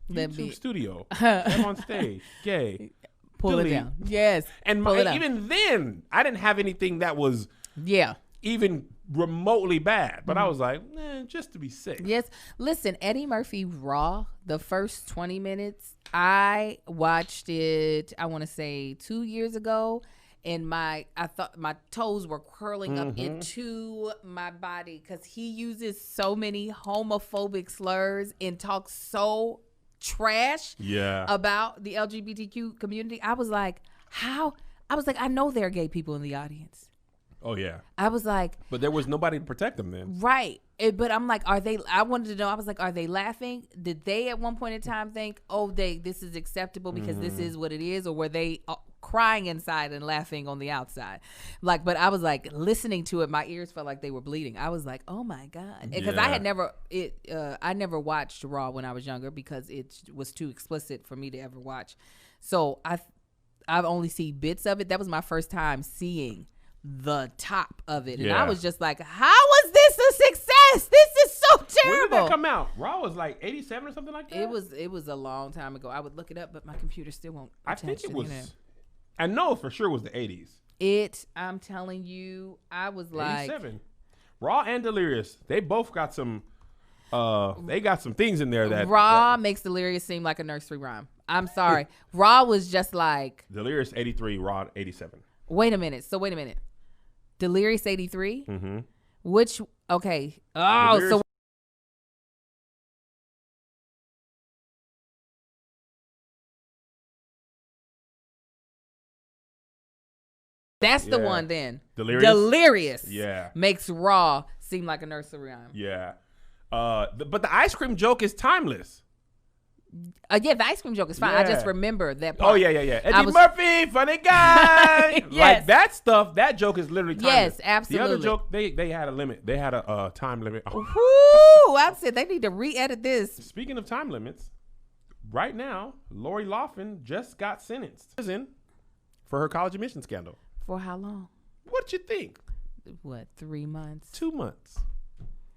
YouTube studio, I'm on stage, gay. Pull delete. it down. Yes. And pull it out. even then, I didn't have anything that was Yeah. even remotely bad, but I was like, just to be safe. Yes. Listen, Eddie Murphy Raw, the first 20 minutes, I watched it, I want to say 2 years ago, and I thought my toes were curling up into my body because he uses so many homophobic slurs and talks so trash about the LGBTQ community. I was like, I know there are gay people in the audience. Oh, yeah. I was like. But there was nobody to protect them then. Right. But I'm like, I wanted to know, I was like, are they laughing? Did they at one point in time think, this is acceptable because this is what it is? Or were they crying inside and laughing on the outside? Like, but I was like, listening to it, my ears felt like they were bleeding. I was like, oh my God. Because I had I never watched Raw when I was younger because it was too explicit for me to ever watch. So I've only seen bits of it. That was my first time seeing the top of it, and I was just like, how was this a success? This is so terrible. When did that come out? Raw was like 87 or something like that. It was a long time ago. I would look it up, but my computer still won't. I think it was. I know for sure it was the 80s. I'm telling you, I was like 87. Raw and Delirious, they both got some. They got some things in there that Raw makes Delirious seem like a nursery rhyme. I'm sorry. Raw was just like Delirious 83, Raw 87. Wait a minute. Delirious 83? Mm-hmm. Which, okay. Delirious. So. That's the one then. Delirious? Makes Raw seem like a nursery rhyme. Yeah. But the ice cream joke is timeless. The ice cream joke is fine. Yeah. I just remember that part. Oh, yeah. Eddie Murphy, funny guy. Yes. Like that stuff, that joke is literally timeless. Yes, absolutely. The other joke, they had a limit. They had a time limit. Woo! I said they need to re-edit this. Speaking of time limits, right now, Lori Loughlin just got sentenced in prison for her college admission scandal. For how long? What you think? What, 3 months? 2 months.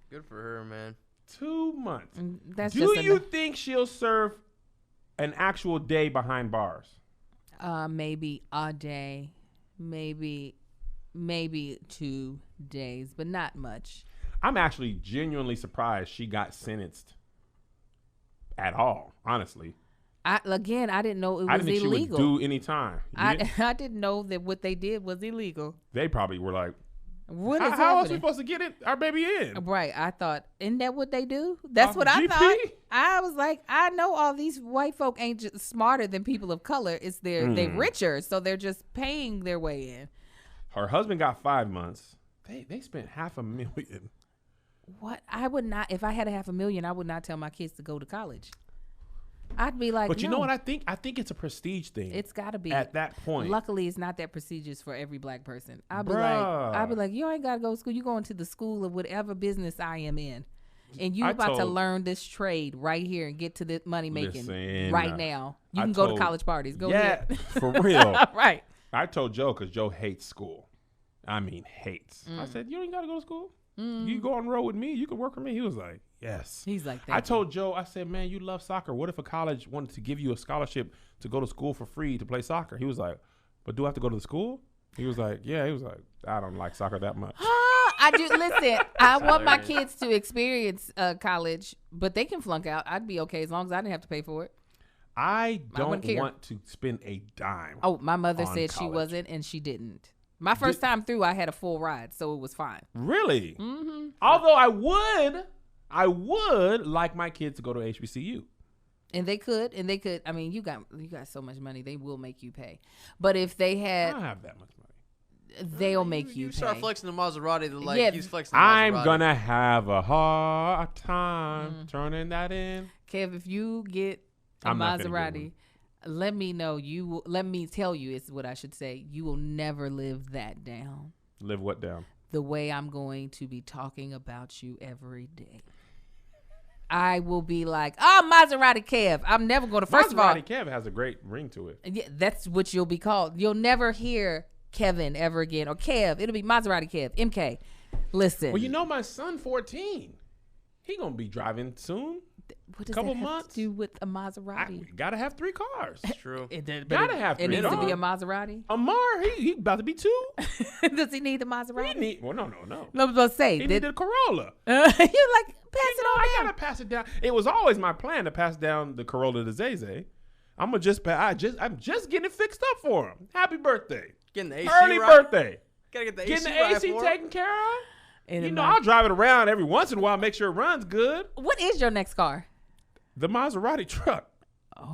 Good for her, man. 2 months. That's Do you think she'll serve an actual day behind bars? Maybe a day, maybe 2 days, but not much. I'm actually genuinely surprised she got sentenced at all, honestly. I didn't know it was I didn't think illegal. she would do any time. I didn't know that what they did was illegal. They probably were like, What is how else are we happening? supposed to get our baby in? Right. I thought, isn't that what they do? That's what I GP? thought. I was like, I know all these white folk ain't just smarter than people of color. It's they richer, so they're just paying their way in. Her husband got 5 months. They spent $500,000. What? I would not, if I had $500,000, I would not tell my kids to go to college. I'd be like, But you no. know what I think? I think it's a prestige thing. It's got to be at that point. Luckily, it's not that prestigious for every black person. I'd be Bruh. like, you ain't got to go to school. You going to the school of whatever business I am in, and you I about to told- learn this trade right here and get to the money making Listen, right now. You I can go told- to college parties. Go yeah, ahead. for real. Right. I told Joe because Joe hates school. I mean, hates. I said, you ain't got to go to school. You go on the road with me. You can work for me. He was like, yes. He's like, I told Joe, I said, man, you love soccer. What if a college wanted to give you a scholarship to go to school for free to play soccer? He was like, but do I have to go to the school? He was like, yeah. He was like, I don't like soccer that much. I do. Listen, I want my kids to experience college, but they can flunk out. I'd be okay as long as I didn't have to pay for it. I don't wouldn't care. want to spend a dime. Oh, my mother on said she college. wasn't, and she didn't. My first time through, I had a full ride, so it was fine. Really? Mm-hmm. Although I would like my kids to go to HBCU. And they could. I mean, you got so much money, they will make you pay. But if they I had, don't have that much money. they'll make you You pay. start flexing the Maserati, they're like, Yeah. he's flexing the Maserati. I'm gonna have a hard time turning that in. Kev, if you get a I'm not gonna get Maserati, let me know. Let me tell you is what I should say. You will never live that down. Live what down? The way I'm going to be talking about you every day. I will be like, Maserati Kev. I'm never going to, first of all, Maserati Kev has a great ring to it. yeah, that's what you'll be called. You'll never hear Kevin ever again or Kev. It'll be Maserati Kev, MK. Listen. Well, you know my son, 14. He gonna be driving soon. What does Couple that have months? to do with a Maserati? Gotta have 3 cars. True. Gotta have 3. It needs to be a cars. Maserati. Amar, he about to be 2. Does he need the Maserati? No. I was going to say. He needed a Corolla. You're like, pass it on I down. gotta pass it down. It was always my plan to pass down the Corolla to Zay. I'm just getting it fixed up for him. Happy birthday. Getting the AC Early right. birthday. Gotta get the Getting AC the right AC for him. taken care of. And You then know, my- I'll drive it around every once in a while, make sure it runs good. What is your next car? The Maserati truck.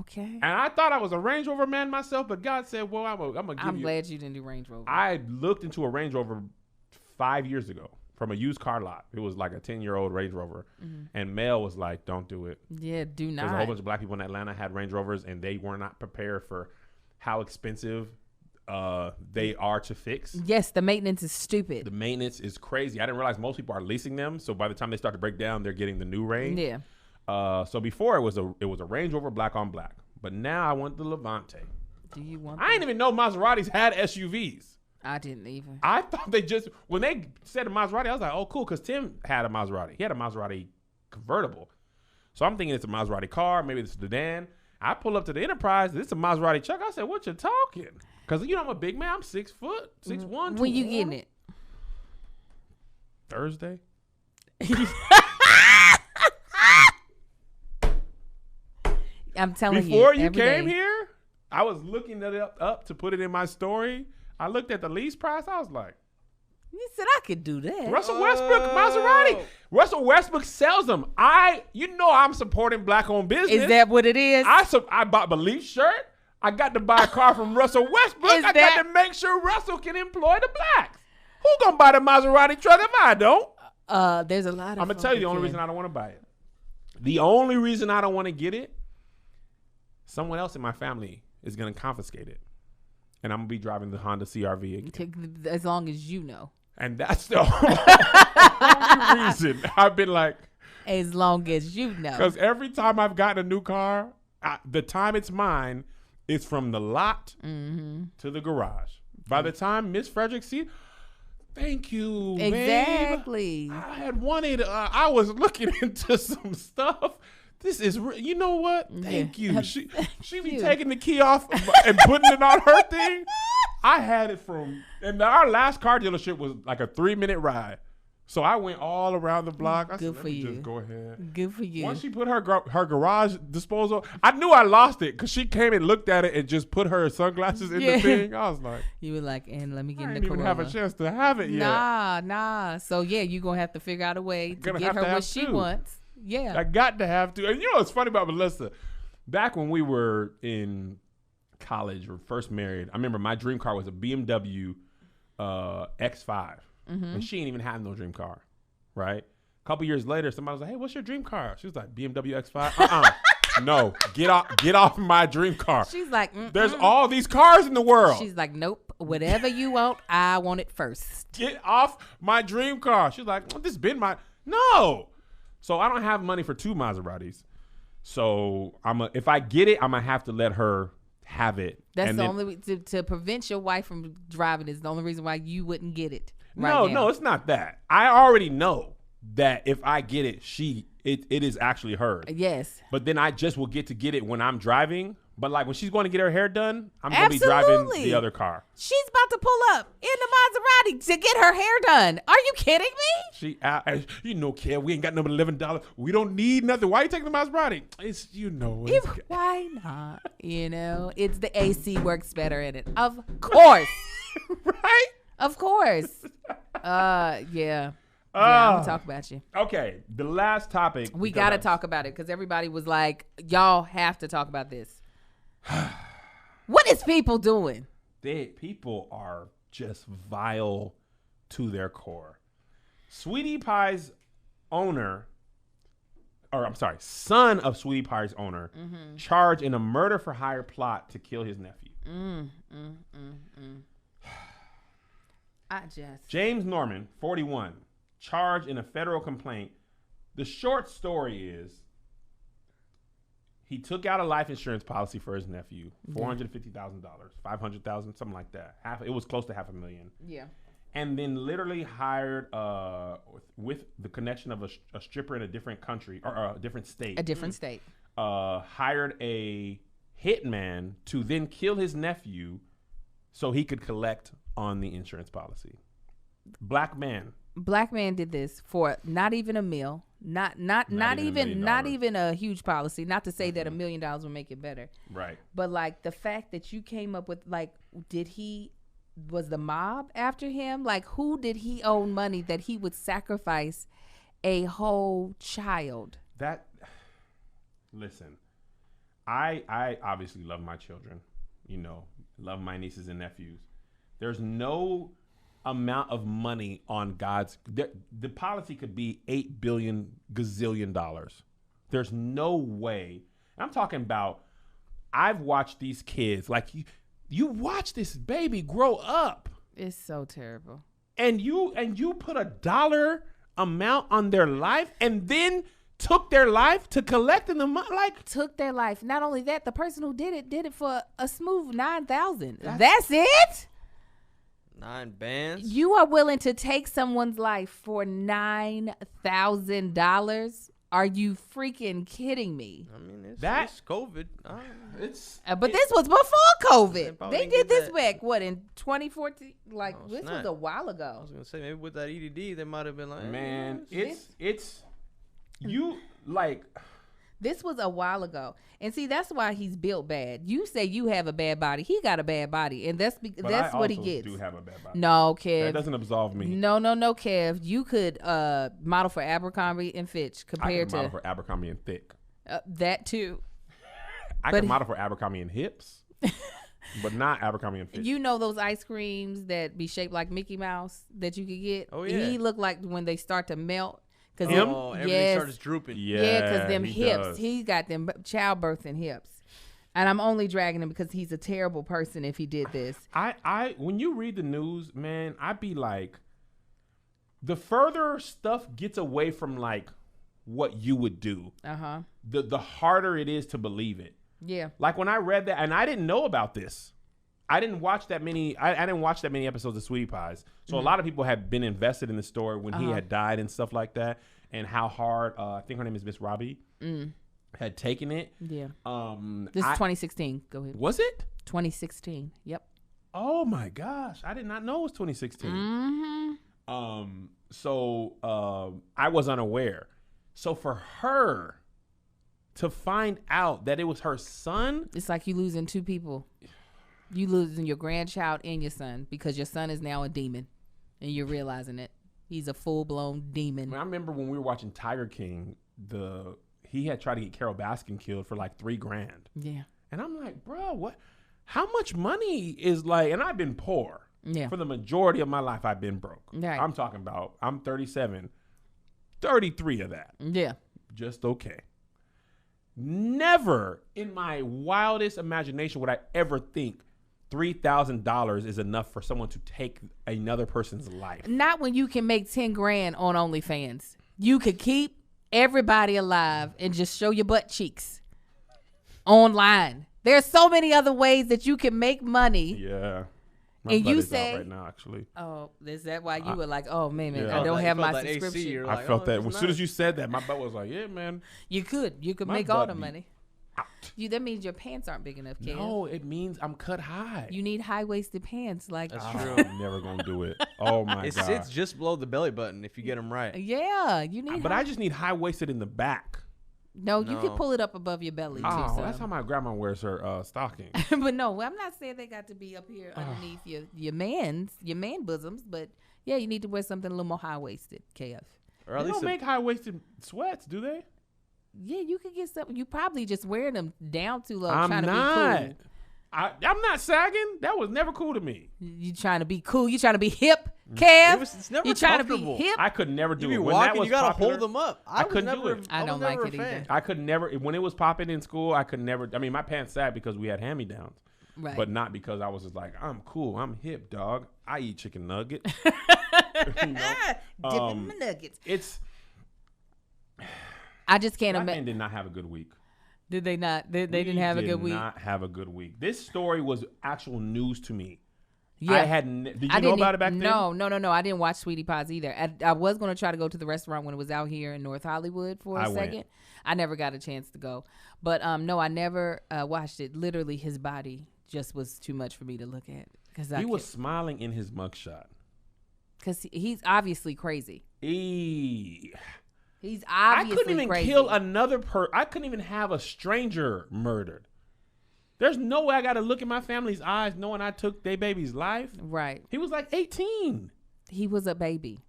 Okay. And I thought I was a Range Rover man myself, but God said, well, I'm gonna give I'm you. glad you didn't do Range Rover. I looked into a Range Rover 5 years ago from a used car lot. It was like a 10-year-old Range Rover. And Mel was like, don't do it. yeah, do Because a whole not. bunch of black people in Atlanta had Range Rovers, and they were not prepared for how expensive they are to fix. Yes, the maintenance is stupid. The maintenance is crazy. I didn't realize most people are leasing them, so by the time they start to break down, they're getting the new Range. Yeah. So before it was a Range Rover black on black, but now I want the Levante. Do you want I didn't even know Maseratis had SUVs. I didn't even. I thought they just when they said a Maserati, I was like, oh cool, because Tim had a Maserati. He had a Maserati convertible. So I'm thinking it's a Maserati car, maybe it's a sedan. I pull up to the Enterprise, it's a Maserati truck. I said, what you talking? Because you know I'm a big man. I'm 6 foot, 6'1". When you getting it? Thursday. I'm telling Before you. you every came day. here, I was looking it up to put it in my story. I looked at the lease price. I was like, You said I could do that. Russell Westbrook, Maserati. Russell Westbrook sells them. I'm supporting black-owned business. Is that what it is? I bought a Leaf shirt. I got to buy a car from Russell Westbrook. Is I that- got to make sure Russell can employ the blacks. Who gonna buy the Maserati truck if I don't? There's a lot of. I'm gonna tell you the only reason I don't want to buy it. The only reason I don't want to get it, someone else in my family is gonna confiscate it, and I'm gonna be driving the Honda CR-V again. As long as you know. And that's the only reason I've been like, As long as you know. because every time I've gotten a new car, the time it's mine is from the lot to the garage. By the time Miss Frederick sees, thank you, Exactly. babe. I had wanted. I was looking into some stuff. This is, you know what? Thank you. She be you. taking the key off and putting it on her thing. I had it and our last car dealership was like a 3-minute ride. So I went all around the block. I Good said, for let me you. just go ahead. Good for you. Once she put her garage disposal, I knew I lost it because she came and looked at it and just put her sunglasses in Yeah. the thing. I was like, You were like, and let me get I in the didn't even have a Corolla. chance to have it yet. Nah. So yeah, you're gonna have to figure out a way to Gonna get have her to what have she two. wants. Yeah. I got to have to. And you know what's funny about Melissa? Back when we were in college or first married, I remember my dream car was a BMW X5. And she ain't even had no dream car, right? A couple years later, somebody was like, hey, what's your dream car? She was like, BMW X5? No, get off my dream car. She's like, There's all these cars in the world. She's like, nope. Whatever you want, I want it first. Get off my dream car. She's like, well, this has been my, no. So I don't have money for 2 Maseratis. So if I get it, I'm gonna have to let her have it. That's And the then- only to prevent your wife from driving is the only reason why you wouldn't get it. No, it's not that. I already know that if I get it, it is actually hers. Yes. But then I just will get it when I'm driving. But like when she's going to get her hair done, I'm gonna be driving Absolutely. the other car. She's about to pull up in the Maserati to get her hair done. Are you kidding me? Kev, we ain't got no $11. We don't need nothing. Why you taking the Maserati? It's Why not? It's the AC works better in it. Of course. right. Of course. Yeah. I'm gonna talk about you. Okay, the last topic. We because gotta talk about it because everybody was like, y'all have to talk about this. What is people doing? People are just vile to their core. Sweetie Pie's owner, son of Sweetie Pie's owner, charged in a murder for hire plot to kill his nephew. James Norman, 41, charged in a federal complaint. The short story is he took out a life insurance policy for his nephew, $450,000, $500,000, something like that. It was close to $500,000. Yeah. and then literally hired with the connection of a stripper in a different country or a different state. A different state. Hired a hitman to then kill his nephew so he could collect on the insurance policy. Black man did this for not even a meal, not even a huge policy. Not to say that $1 million will make it better, right? But like the fact that you came up with, like, was the mob after him? Like, who did he owe money that he would sacrifice a whole child? Listen, I obviously love my children, love my nieces and nephews. There's no amount of money on the policy could be $8 billion gazillion dollars. There's no way. I'm talking about, I've watched these kids, like you watch this baby grow up. It's so terrible. And you put a dollar amount on their life and then took their life to collect the money. Like, took their life. Not only that, the person who did it for a smooth $9,000. That's it? 9 bands. You are willing to take someone's life for $9,000? Are you freaking kidding me? I mean, it's COVID. But this was before COVID. They did this that. back, in 2014? Like, this snap. was a while ago. I was going to say, maybe with that EDD, they might have been like, man, you like. This was a while ago. And see, that's why he's built bad. You say you have a bad body. He got a bad body. And that's what he gets. I do have a bad body. No, Kev. That doesn't absolve me. No, Kev. You could model for Abercrombie and Fitch compared model for Abercrombie and Thick. That too. I can model for Abercrombie and Hips, but not Abercrombie and Fitch. You know those ice creams that be shaped like Mickey Mouse that you could get? Oh, yeah. He looked like when they start to melt. Everything starts drooping. Yeah, because them hips. Does. He got them childbirthing hips. And I'm only dragging him because he's a terrible person if he did this. When you read the news, man, I'd be like, the further stuff gets away from like what you would do, the harder it is to believe it. Yeah. Like when I read that, and I didn't know about this. I didn't watch that many. I didn't watch that many episodes of Sweetie Pies. So a lot of people had been invested in the story when he had died and stuff like that, and how hard. I think her name is Miss Robbie. Had taken it. Yeah. This is 2016. Go ahead. Was it 2016? Yep. Oh my gosh, I did not know it was 2016. So I was unaware. So for her to find out that it was her son, it's like you losing two people. You losing your grandchild and your son because your son is now a demon, and you're realizing it. He's a full-blown demon. I remember when we were watching Tiger King, he had tried to get Carol Baskin killed for like $3,000. Yeah. And I'm like, bro, what? How much money is like? And I've been poor. Yeah. For the majority of my life, I've been broke. Right. I'm talking about, I'm 37, 33 of that. Yeah. Just okay. Never in my wildest imagination would I ever think $3,000 is enough for someone to take another person's life. Not when you can make $10,000 on OnlyFans. You could keep everybody alive and just show your butt cheeks online. There's so many other ways that you can make money. Yeah. And you say out right now, actually. Oh, is that why you were like, oh man, Yeah. I don't have my AC, subscription? you're I like, felt that it's as soon as nice. you said that, my butt was like, yeah, man. You could My make all butt the be money. out. That means your pants aren't big enough, Kev. No, it means I'm cut high. You need high-waisted pants, like That's Oh, true. I'm never gonna do it. Oh my It god. sits just below the belly button if you get them right. yeah, you need. But I just need high waisted in the back. No, you can No. pull it up above your belly too. Oh, so. that's how my grandma wears her stocking. But no, I'm not saying they got to be up here underneath your man bosoms. But yeah, you need to wear something a little more high waisted, KF. Or They at least don't make high waisted sweats, do they? Yeah, you could get something. You probably just wearing them down too low, I'm trying not. to be cool. I'm not sagging. That was never cool to me. You trying to be cool? You trying to be hip, Kev? it's never you trying to be comfortable. hip? I could never do You be it. When that walking, was you gotta popular, hold them up. I couldn't do it. I don't like it either. I could never. When it was popping in school, I could never. I mean, my pants sat because we had hand-me-downs. Right. But not because I was just like, I'm cool. I'm hip, dog. I eat chicken nuggets. Dipping my nuggets. It's. I just can't Black imagine. men did not have a good week. Did they not? They didn't have a good week. Did not have a good week. This story was actual news to me. Yeah. Did you know about it back then? No. I didn't watch Sweetie Pies either. I was going to try to go to the restaurant when it was out here in North Hollywood for a second. I never got a chance to go. But no, I never watched it. Literally, his body just was too much for me to look at. He was smiling in his mugshot. Because he's obviously crazy. He's obviously I couldn't even crazy. kill another I couldn't even have a stranger murdered. There's no way I got to look in my family's eyes knowing I took their baby's life. Right. He was like 18. He was a baby.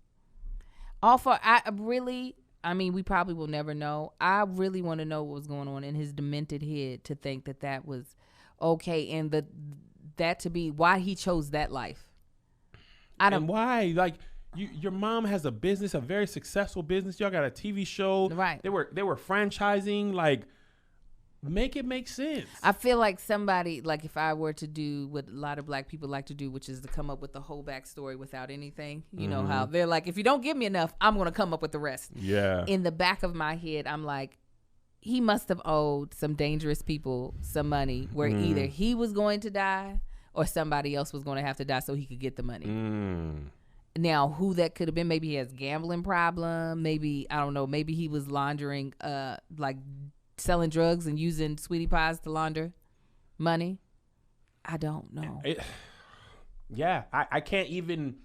We probably will never know. I really want to know what was going on in his demented head to think that was okay, and that to be why he chose that life. And why? Like, your mom has a business, a very successful business. Y'all got a TV show. Right. They were franchising. Like, make it make sense. I feel like somebody, like if I were to do what a lot of black people like to do, which is to come up with the whole backstory without anything. You know how they're like, if you don't give me enough, I'm going to come up with the rest. Yeah. In the back of my head, I'm like, he must have owed some dangerous people some money where either he was going to die or somebody else was going to have to die so he could get the money. Now, who that could have been, maybe he has gambling problem. Maybe, I don't know, maybe he was laundering, like selling drugs and using Sweetie Pies to launder money. I don't know. I can't even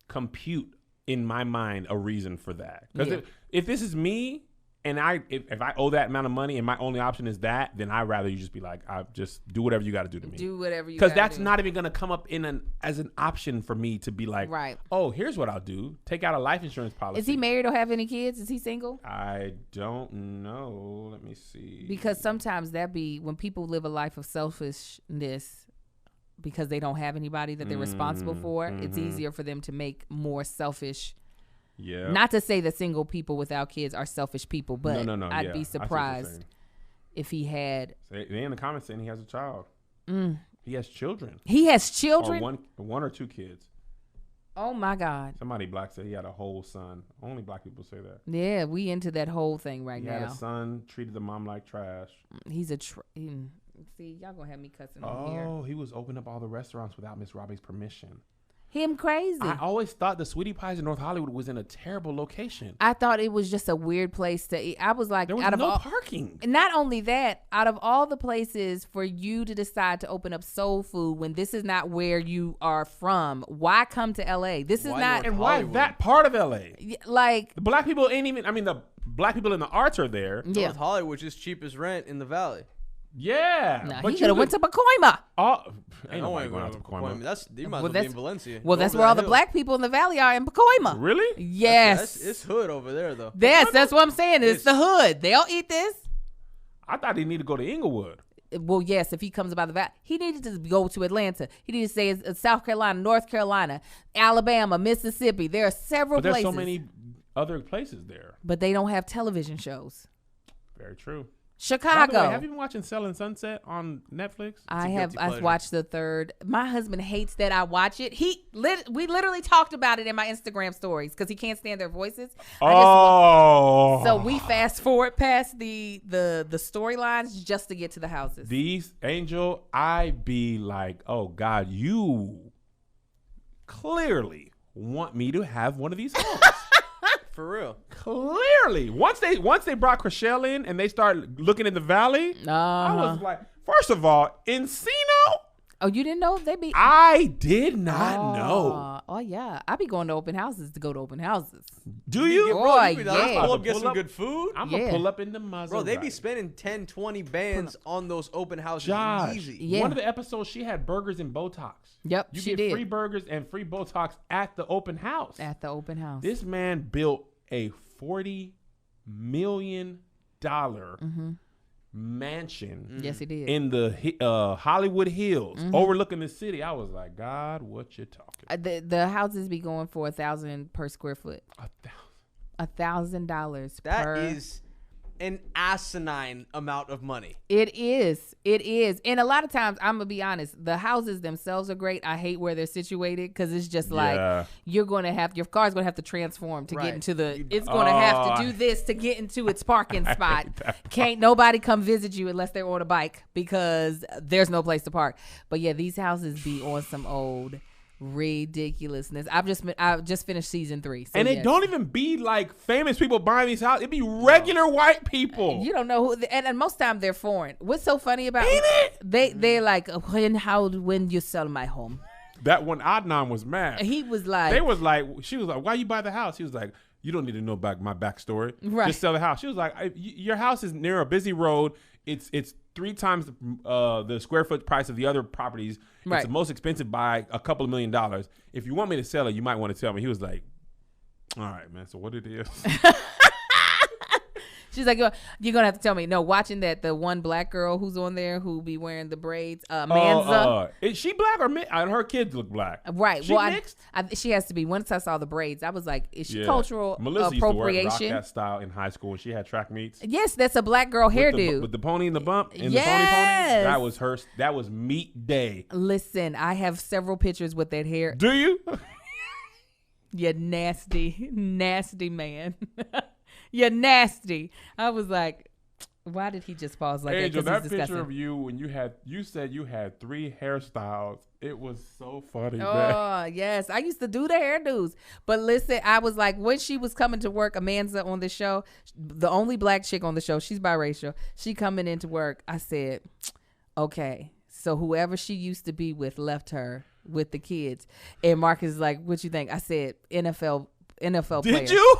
compute in my mind a reason for that. Because if this is me, and if I owe that amount of money and my only option is that, then I'd rather you just be like, I just do whatever you got to do to me. Do whatever you. Because that's not even going to come up as an option for me to be like, right. Oh, here's what I'll do: take out a life insurance policy. Is he married or have any kids? Is he single? I don't know. Let me see. Because sometimes when people live a life of selfishness because they don't have anybody that they're responsible for, it's easier for them to make more selfish. Yeah. Not to say that single people without kids are selfish people, but no. I'd be surprised if he had. They in the comments saying he has a child. He has children. He has children? Or one or two kids. Oh my God. Somebody black said he had a whole son. Only black people say that. Yeah, we into that whole thing now. He had a son, treated the mom like trash. He's see, y'all gonna have me cussing on here. Oh, he was opening up all the restaurants without Miss Robbie's permission. Him crazy. I always thought the Sweetie Pies in North Hollywood was in a terrible location. I thought it was just a weird place to eat. I was like, there was no parking. Not only that, out of all the places for you to decide to open up soul food when this is not where you are from, why come to LA? This is not. And why that part of LA? Like, the black people ain't even. I mean, the black people in the arts are there. Yeah. North Hollywood is cheapest rent in the valley. Yeah, no, but he could have went to Pacoima. Ain't nobody going out to Pacoima. You might as well be in Valencia. Well, that's where all the black people in the valley are, in Pacoima. Really? Yes. It's hood over there, though. Yes, that's what I'm saying. It's the hood. They'll eat this. I thought he needed to go to Inglewood. Well, yes, if he comes about the valley. He needed to go to Atlanta. He needed to say it's South Carolina, North Carolina, Alabama, Mississippi. There are several places. There's so many other places there. But they don't have television shows. Very true. Chicago. By the way, have you been watching Selling Sunset on Netflix? I have. I've watched the third. My husband hates that I watch it. We literally talked about it in my Instagram stories because he can't stand their voices. So we fast forward past the storylines just to get to the houses. These Angel, I be like, oh God, you clearly want me to have one of these homes. For real. Clearly. Once they brought Chriselle in and they started looking in the valley, I was like, first of all, Encino? Oh, you didn't know they be? I did not know. Oh, yeah. I be going to open houses to go to open houses. Do you? Boy, yeah. Pull up, get some good food. I'm going to pull up in the Maserati. Bro, they be spending 10, 20 bands on those open houses. Josh, easy. Yeah. One of the episodes, she had burgers and Botox. Yep, you she get did. free burgers and free Botox at the open house. At the open house. This man built a $40 million mansion. Yes, he did. In the Hollywood Hills, overlooking the city. I was like, God, what you talking? The houses be going for $1,000 per square foot. $1,000. That is an asinine amount of money. It is. And a lot of times, I'm going to be honest, the houses themselves are great. I hate where they're situated because it's just like your car's going to have to transform to get into it's going to have to do this to get into its parking spot. Can't nobody come visit you unless they're on a bike because there's no place to park. But yeah, these houses be on some old ridiculousness. I've just finished season 3. So And it don't even be like famous people buying these houses. It be regular white people. You don't know who, and most time they're foreign. What's so funny about Ain't it? they're like, when you sell my home? That one Adnan was mad. He was like, She was like, why you buy the house? He was like, you don't need to know about my backstory. Right. Just sell the house. She was like, your house is near a busy road. It's 3 times the square foot price of the other properties. Right. It's the most expensive by a couple of $1 million. If you want me to sell it, you might want to tell me. He was like, all right, man. So what it is? she's like, you're gonna have to tell me. No, watching that, the one black girl who's on there who be wearing the braids, Manza. Is she black or mixed? Her kids look black. Right. She well, mixed? she has to be. Once I saw the braids, I was like, is she Yeah. cultural Melissa appropriation? used to wear that style in high school when she had track meets. Yes, that's a black girl hairdo. With the pony and the bump and Yes. the pony pony. That was her. That was meat day. Listen, I have several pictures with that hair. Do you? You nasty, nasty man. You're nasty. I was like, why did he just pause like Angel, that? 'Cause that he's picture disgusting. of you when you said you had 3 hairstyles. It was so funny. man. Oh, yes. I used to do the hairdos. But listen, I was like, when she was coming to work, Amanda on the show, the only black chick on the show, she's biracial. She coming into work. I said, okay, so whoever she used to be with left her with the kids. And Marcus is like, what you think? I said, NFL Did players. you?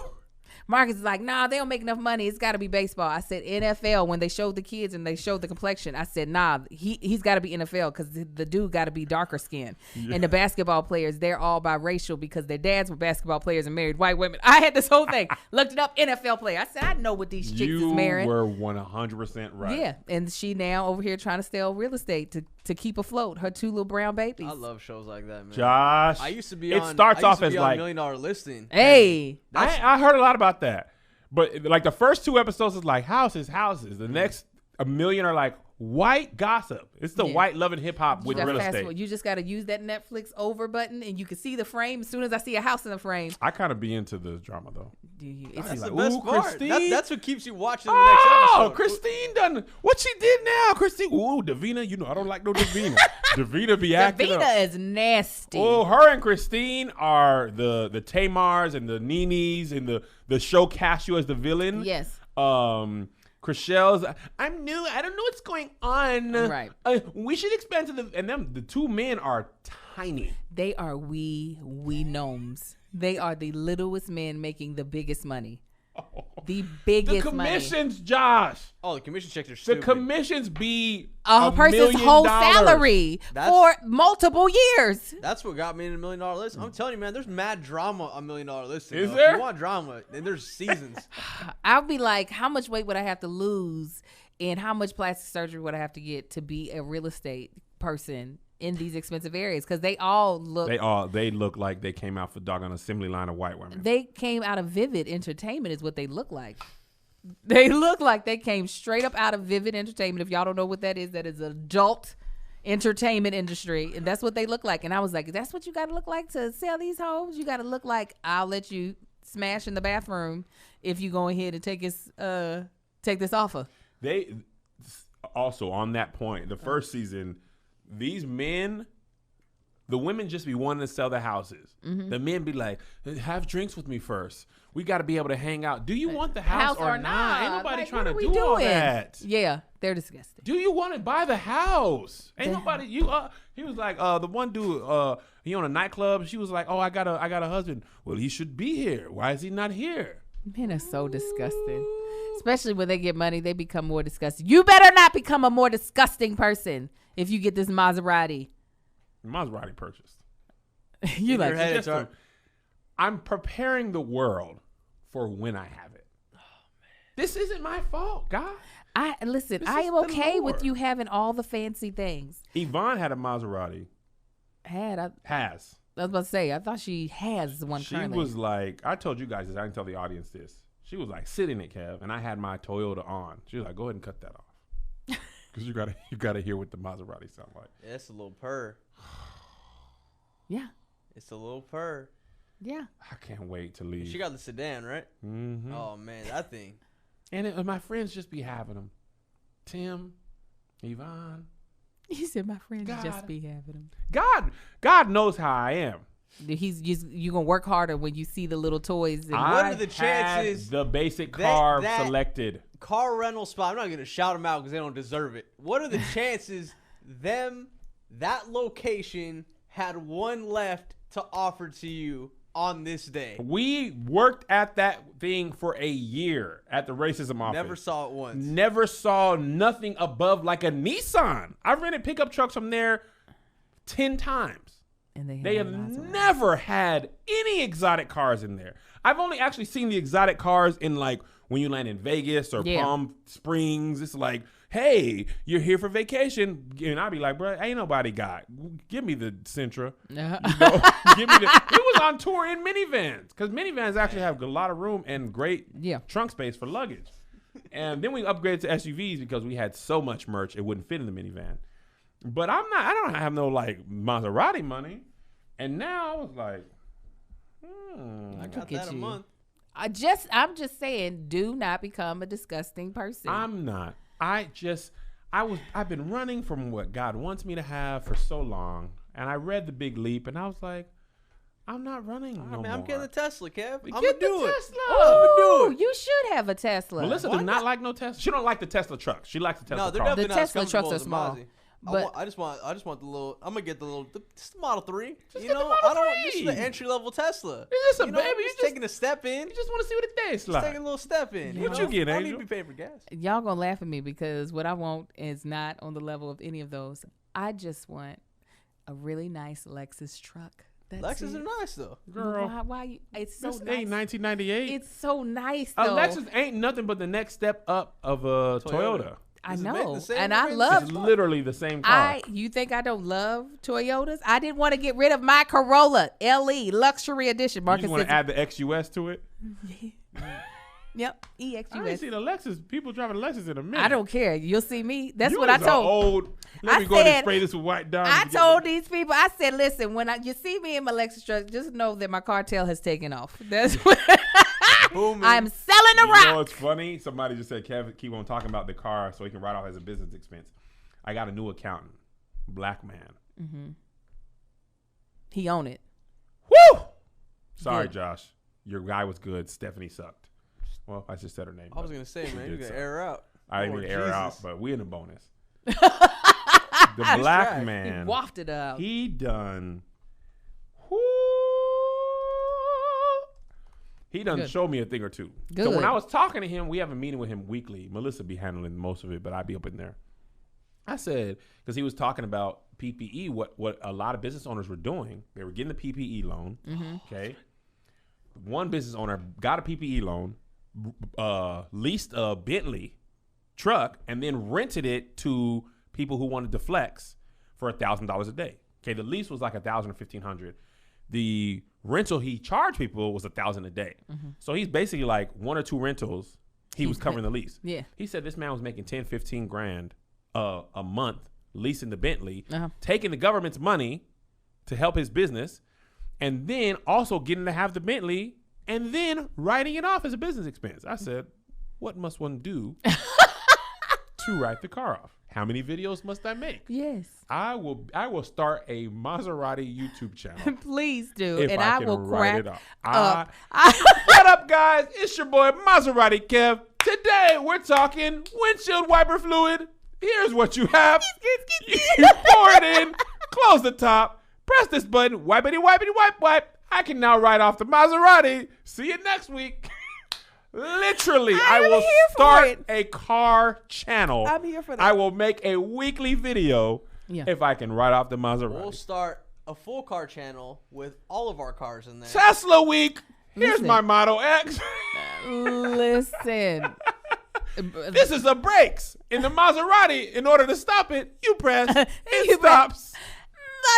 Marcus is like, nah, they don't make enough money. It's got to be baseball. I said NFL. When they showed the kids and they showed the complexion, I said, nah, he's got to be NFL because the dude got to be darker skin. Yeah. And the basketball players, they're all biracial because their dads were basketball players and married white women. I had this whole thing. Looked it up, NFL player. I said, I know what these chicks is marrying. You were 100% right. Yeah, and she now over here trying to sell real estate to keep afloat her 2 little brown babies. I love shows like that, man. Josh, I used to be it on. starts I used off to as be like on $1 Million Listing. Hey, I heard a lot about that, but like the first 2 episodes is like houses. The next 1 million are like white gossip. It's the white loving hip hop with real estate. You just got to use that Netflix over button and you can see the frame as soon as I see a house in the frame. I kind of be into the drama though. It's That's like, the best ooh, part. Christine. That's what keeps you watching the next episode. Oh, Christine done what she did now. Christine, ooh, Davina, you know I don't like no Davina. Davina be acting up. Davina is nasty. Oh, her and Christine are the Tamars and the Ninis and the show cast you as the villain. Yes. Chriselle's, I'm new. I don't know what's going on. Right. We should expand to the 2 men are tiny. They are wee gnomes. They are the littlest men making the biggest money. The biggest The money. commissions, Josh. Oh, the commission checks are The stupid. commissions be A person's $1 whole million. salary for multiple years. That's what got me in $1 Million List. I'm telling you, man, there's mad drama on $1 Million List. Is If there? you want drama, then there's seasons. I'll be like, how much weight would I have to lose and how much plastic surgery would I have to get to be a real estate person in these expensive areas? Because they all look. They look like they came out for doggone assembly line of white women. They came out of Vivid Entertainment is what they look like. They look like they came straight up out of Vivid Entertainment. If y'all don't know what that is adult entertainment industry. And that's what they look like. And I was like, that's what you got to look like to sell these homes? You got to look like I'll let you smash in the bathroom if you go ahead and take this offer. They also, on that point, the first season, these men, the women just be wanting to sell the houses. Mm-hmm. The men be like, have drinks with me first. We got to be able to hang out. Do you want the house or not? Ain't nobody like, trying to what do are we all doing? that. Yeah, they're disgusting. Do you want to buy the house? Ain't nobody. He was like, the one dude, he owned a nightclub. She was like, oh, I got a husband. Well, he should be here. Why is he not here? Men are so disgusting. Especially when they get money, they become more disgusting. You better not become a more disgusting person if you get this Maserati. Maserati purchased. You like I'm preparing the world for when I have it. Oh, man. This isn't my fault, God. I am okay with you having all the fancy things. Yvonne had a Maserati. I Has. was about to say, I thought she has one She currently. was like, I told you guys this. I can tell the audience this. She was like, sit in it, Kev. And I had my Toyota on. She was like, go ahead and cut that off. Because you gotta hear what the Maserati sound like. Yeah, it's a little purr. Yeah. It's a little purr. Yeah. I can't wait to leave. She got the sedan, right? Mm-hmm. Oh, man, that thing. And my friends just be having them. Tim, Yvonne. He said, "My friends God. just be having them." God knows how I am. You gonna work harder when you see the little toys. And What I are the had chances the basic car that- selected. car rental spot. I'm not gonna shout them out because they don't deserve it. What are the chances that location had one left to offer to you on this day? We worked at that thing for a year at the racism office. Never saw it once. Never saw nothing above like a Nissan. I've rented pickup trucks from there 10 times. And They have never had any exotic cars in there. I've only actually seen the exotic cars in like when you land in Vegas or Yeah. Palm Springs. It's like, hey, you're here for vacation. And I'd be like, bro, ain't nobody got. Give me the Sentra. Give me the. It was on tour in minivans because minivans actually have a lot of room and great trunk space for luggage. And then we upgraded to SUVs because we had so much merch it wouldn't fit in the minivan. But I don't have no like Maserati money. And now I was like, I got Look at that a you. month. I'm just saying, do not become a disgusting person. I'm not. I've been running from what God wants me to have for so long. And I read The Big Leap and I was like, I'm not running no more. I'm getting a Tesla, Kev. I'm Get gonna do the it. Tesla. Oh, you should have a Tesla. Melissa does not like no Tesla. She don't like the Tesla truck. She likes the Tesla No, they're car. definitely The not Tesla as trucks comfortable are as a small. Mozzie. But- I just want the little. I'm gonna get just the Model 3. Just You get the know, Model I don't. This 3. is the entry level Tesla. It's just a You know, baby. Just taking a step in. You just want to see what it tastes Just like. taking a little step in. What know? you get, I don't need Angel? to be paying for gas. Y'all gonna laugh at me because what I want is not on the level of any of those. I just want a really nice Lexus truck. That's Lexus it. are nice though. Girl, Why you? It's so this nice. ain't 1998. It's so nice A though. Lexus ain't nothing but the next step up of a Toyota. I Is it made know, the same and I way? love. It's literally the same car. You think I don't love Toyotas? I didn't want to get rid of my Corolla LE Luxury Edition. You Marcus just want says, to add the XUS to it? "Yep, I ain't EXUS." seen a Lexus. People driving a Lexus in a minute. I don't care. You'll see me. That's You what I is a told. Old, let I me go ahead said- and spray this with white diamonds. I to get told me- these people. I said, "Listen, when you see me in my Lexus truck, just know that my cartel has taken off. That's what Booming. I'm selling a You rock." know what's funny? Somebody just said, Kevin, keep on talking about the car so he can write off as a business expense. I got a new accountant, black man. He own it. Woo! Sorry, Good. Josh. Your guy was good. Stephanie sucked. Well, I just said her name. I was but gonna say, she man, did you gonna suck. air her out. I didn't Lord mean to air her out, Jesus. but we in the bonus. The black right. He man, wafted out. he done. Whoo, he done Good. showed me a thing or two. So Good. when I was talking to him, we have a meeting with him weekly. Melissa be handling most of it, but I'd be up in there. I said, because he was talking about PPE, what a lot of business owners were doing. They were getting the PPE loan. Okay. One business owner got a PPE loan, leased a Bentley truck, and then rented it to people who wanted to flex for $1,000 a day. Okay, the lease was like $1,000 or $1,500. The rental he charged people was $1,000 a day. So he's basically like one or two rentals. He was covering the lease. Yeah. He said this man was making 10, 15 grand a month leasing the Bentley, Uh-huh. taking the government's money to help his business, and then also getting to have the Bentley and then writing it off as a business expense. I said, what must one do to write the car off? How many videos must I make? Yes. I will start a Maserati YouTube channel Please do. if And I I can will write crack it off. up. What up, guys? It's your boy Maserati Kev. Today we're talking windshield wiper fluid. Here's what you have. You pour it in, close the top, press this button, wipey wipe. I can now write off the Maserati. See you next week. Literally, I I'm will here for start it. a car channel. I'm here for that. I will make a weekly video Yeah. if I can write off the Maserati. We'll start a full car channel with all of our cars in there. Tesla week. Here's Listen. my Model X. Listen. This is the brakes. In the Maserati, in order to stop it, you press, it You press. stops.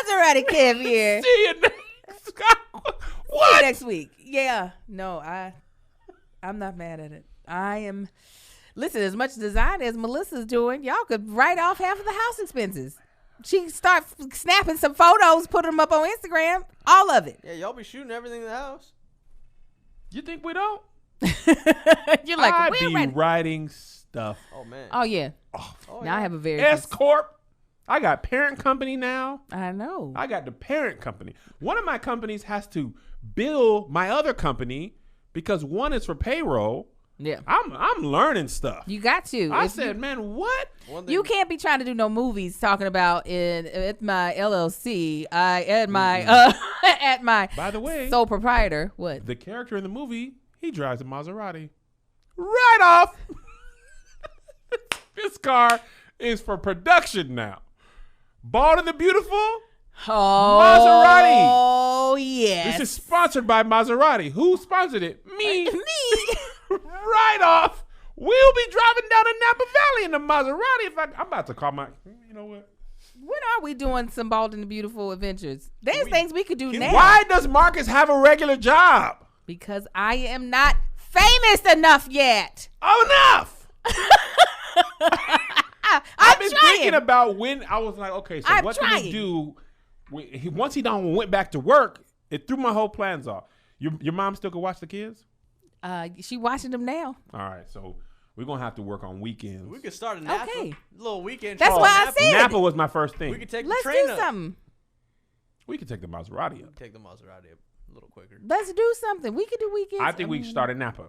Maserati Kev here. See you next. See you What? next week. Yeah. No, I'm not mad at it. I am. Listen, as much design as Melissa's doing, y'all could write off half of the house expenses. She can start snapping some photos, put them up on Instagram, all of it. Yeah, y'all be shooting everything in the house. You think we don't? You're like, I we're be ready. writing stuff. Oh man. Oh, yeah. Oh, Now I have a very S Corp. I got parent company now. I know. I got the parent company. One of my companies has to bill my other company because one is for payroll. Yeah. I'm learning stuff. You got to. I said, man, what? You can't be trying to do no movies talking about at my LLC. At my By the way, sole proprietor. What? the character in the movie, he drives a Maserati. Right off. This car is for production now. Bald and the Beautiful. Maserati. Oh yes. This is sponsored by Maserati. Who sponsored it? Me. Me. Right off. We'll be driving down the Napa Valley in the Maserati. I'm about to call my. You know what? When are we doing some Bald and the Beautiful adventures? There's things we could do now. Why does Marcus have a regular job? Because I am not famous enough yet. Enough. I've been trying. thinking about when I was like, okay, so I'm what trying. can we do? Once he done went back to work, it threw my whole plans off. Your mom still could watch the kids? She watching them now. All right, so we're gonna have to work on weekends. We could start a Napa little weekend. That's trip. why I said Napa was my first thing. We could take Let's the train do up. something. We could take the Maserati up. Take the Maserati up a little quicker. Let's do something. We could do weekends. I think we should start at Napa.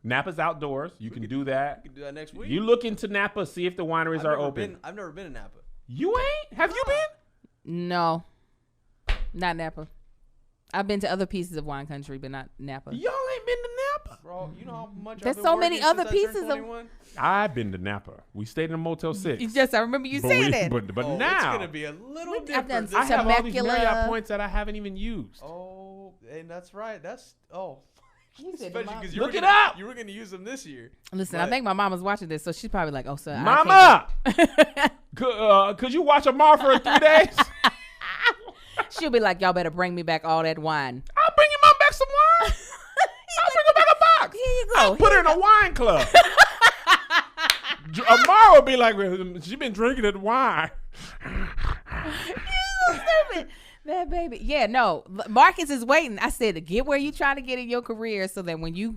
Napa's outdoors. You can do that. We could do that next week. You look into Napa, see if the wineries are open. I've never been to Napa. You ain't? Have you been? No, not Napa. I've been to other pieces of wine country, but not Napa. Y'all ain't been to Napa. Bro, you know how much There's I've been so many working other since I turned pieces of- 21? I've been to Napa. We stayed in a Motel 6. Yes, I remember you saying that. But Oh, now it's gonna be a little I've different. done this I have all these Temecula. Marriott points that I haven't even used. Oh, and that's right. That's He said especially Mom- because Look it up. You were gonna use them this year. Listen, I But- think my mama's watching this, so she's probably like, "Oh, son, Mama, could you watch Amar for 3 days? She'll be like, "Y'all better bring me back all that wine." I'll bring your mom back some wine. I'll bring her back a box. Here you go. I'll put her in a wine club. Amar will be like, she been drinking that wine. So stupid. That baby. Yeah, no. Marcus is waiting. I said, get where you trying to get in your career so that when you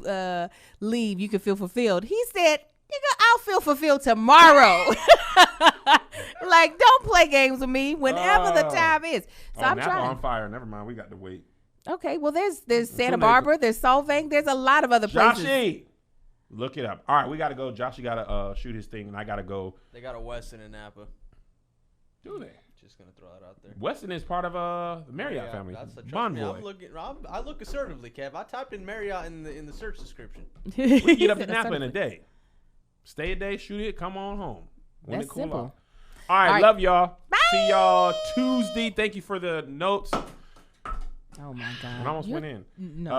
leave, you can feel fulfilled. He said, nigga, I'll feel fulfilled tomorrow. Like, don't play games with me whenever the time is. So I'm Napa trying. on fire. Never mind. We got to wait. Okay, well, there's Santa Soon they- Barbara, there's Solvang, there's a lot of other places. Joshy, look it up. All right, we got to go. Joshy got to shoot his thing, and I got to go. They got a Westin in Napa. Do they? Just gonna throw that out there. Weston is part of the Marriott family. That's the Bond boy. I look assertively, Kev. I typed in Marriott in the search description. We can get up to Napa in a day. Stay a day, shoot it, come on home. When That's it cool simple. off. All right, All right. love y'all. Bye. See y'all Tuesday. Thank you for the notes. Oh my God. It almost You- went in. No.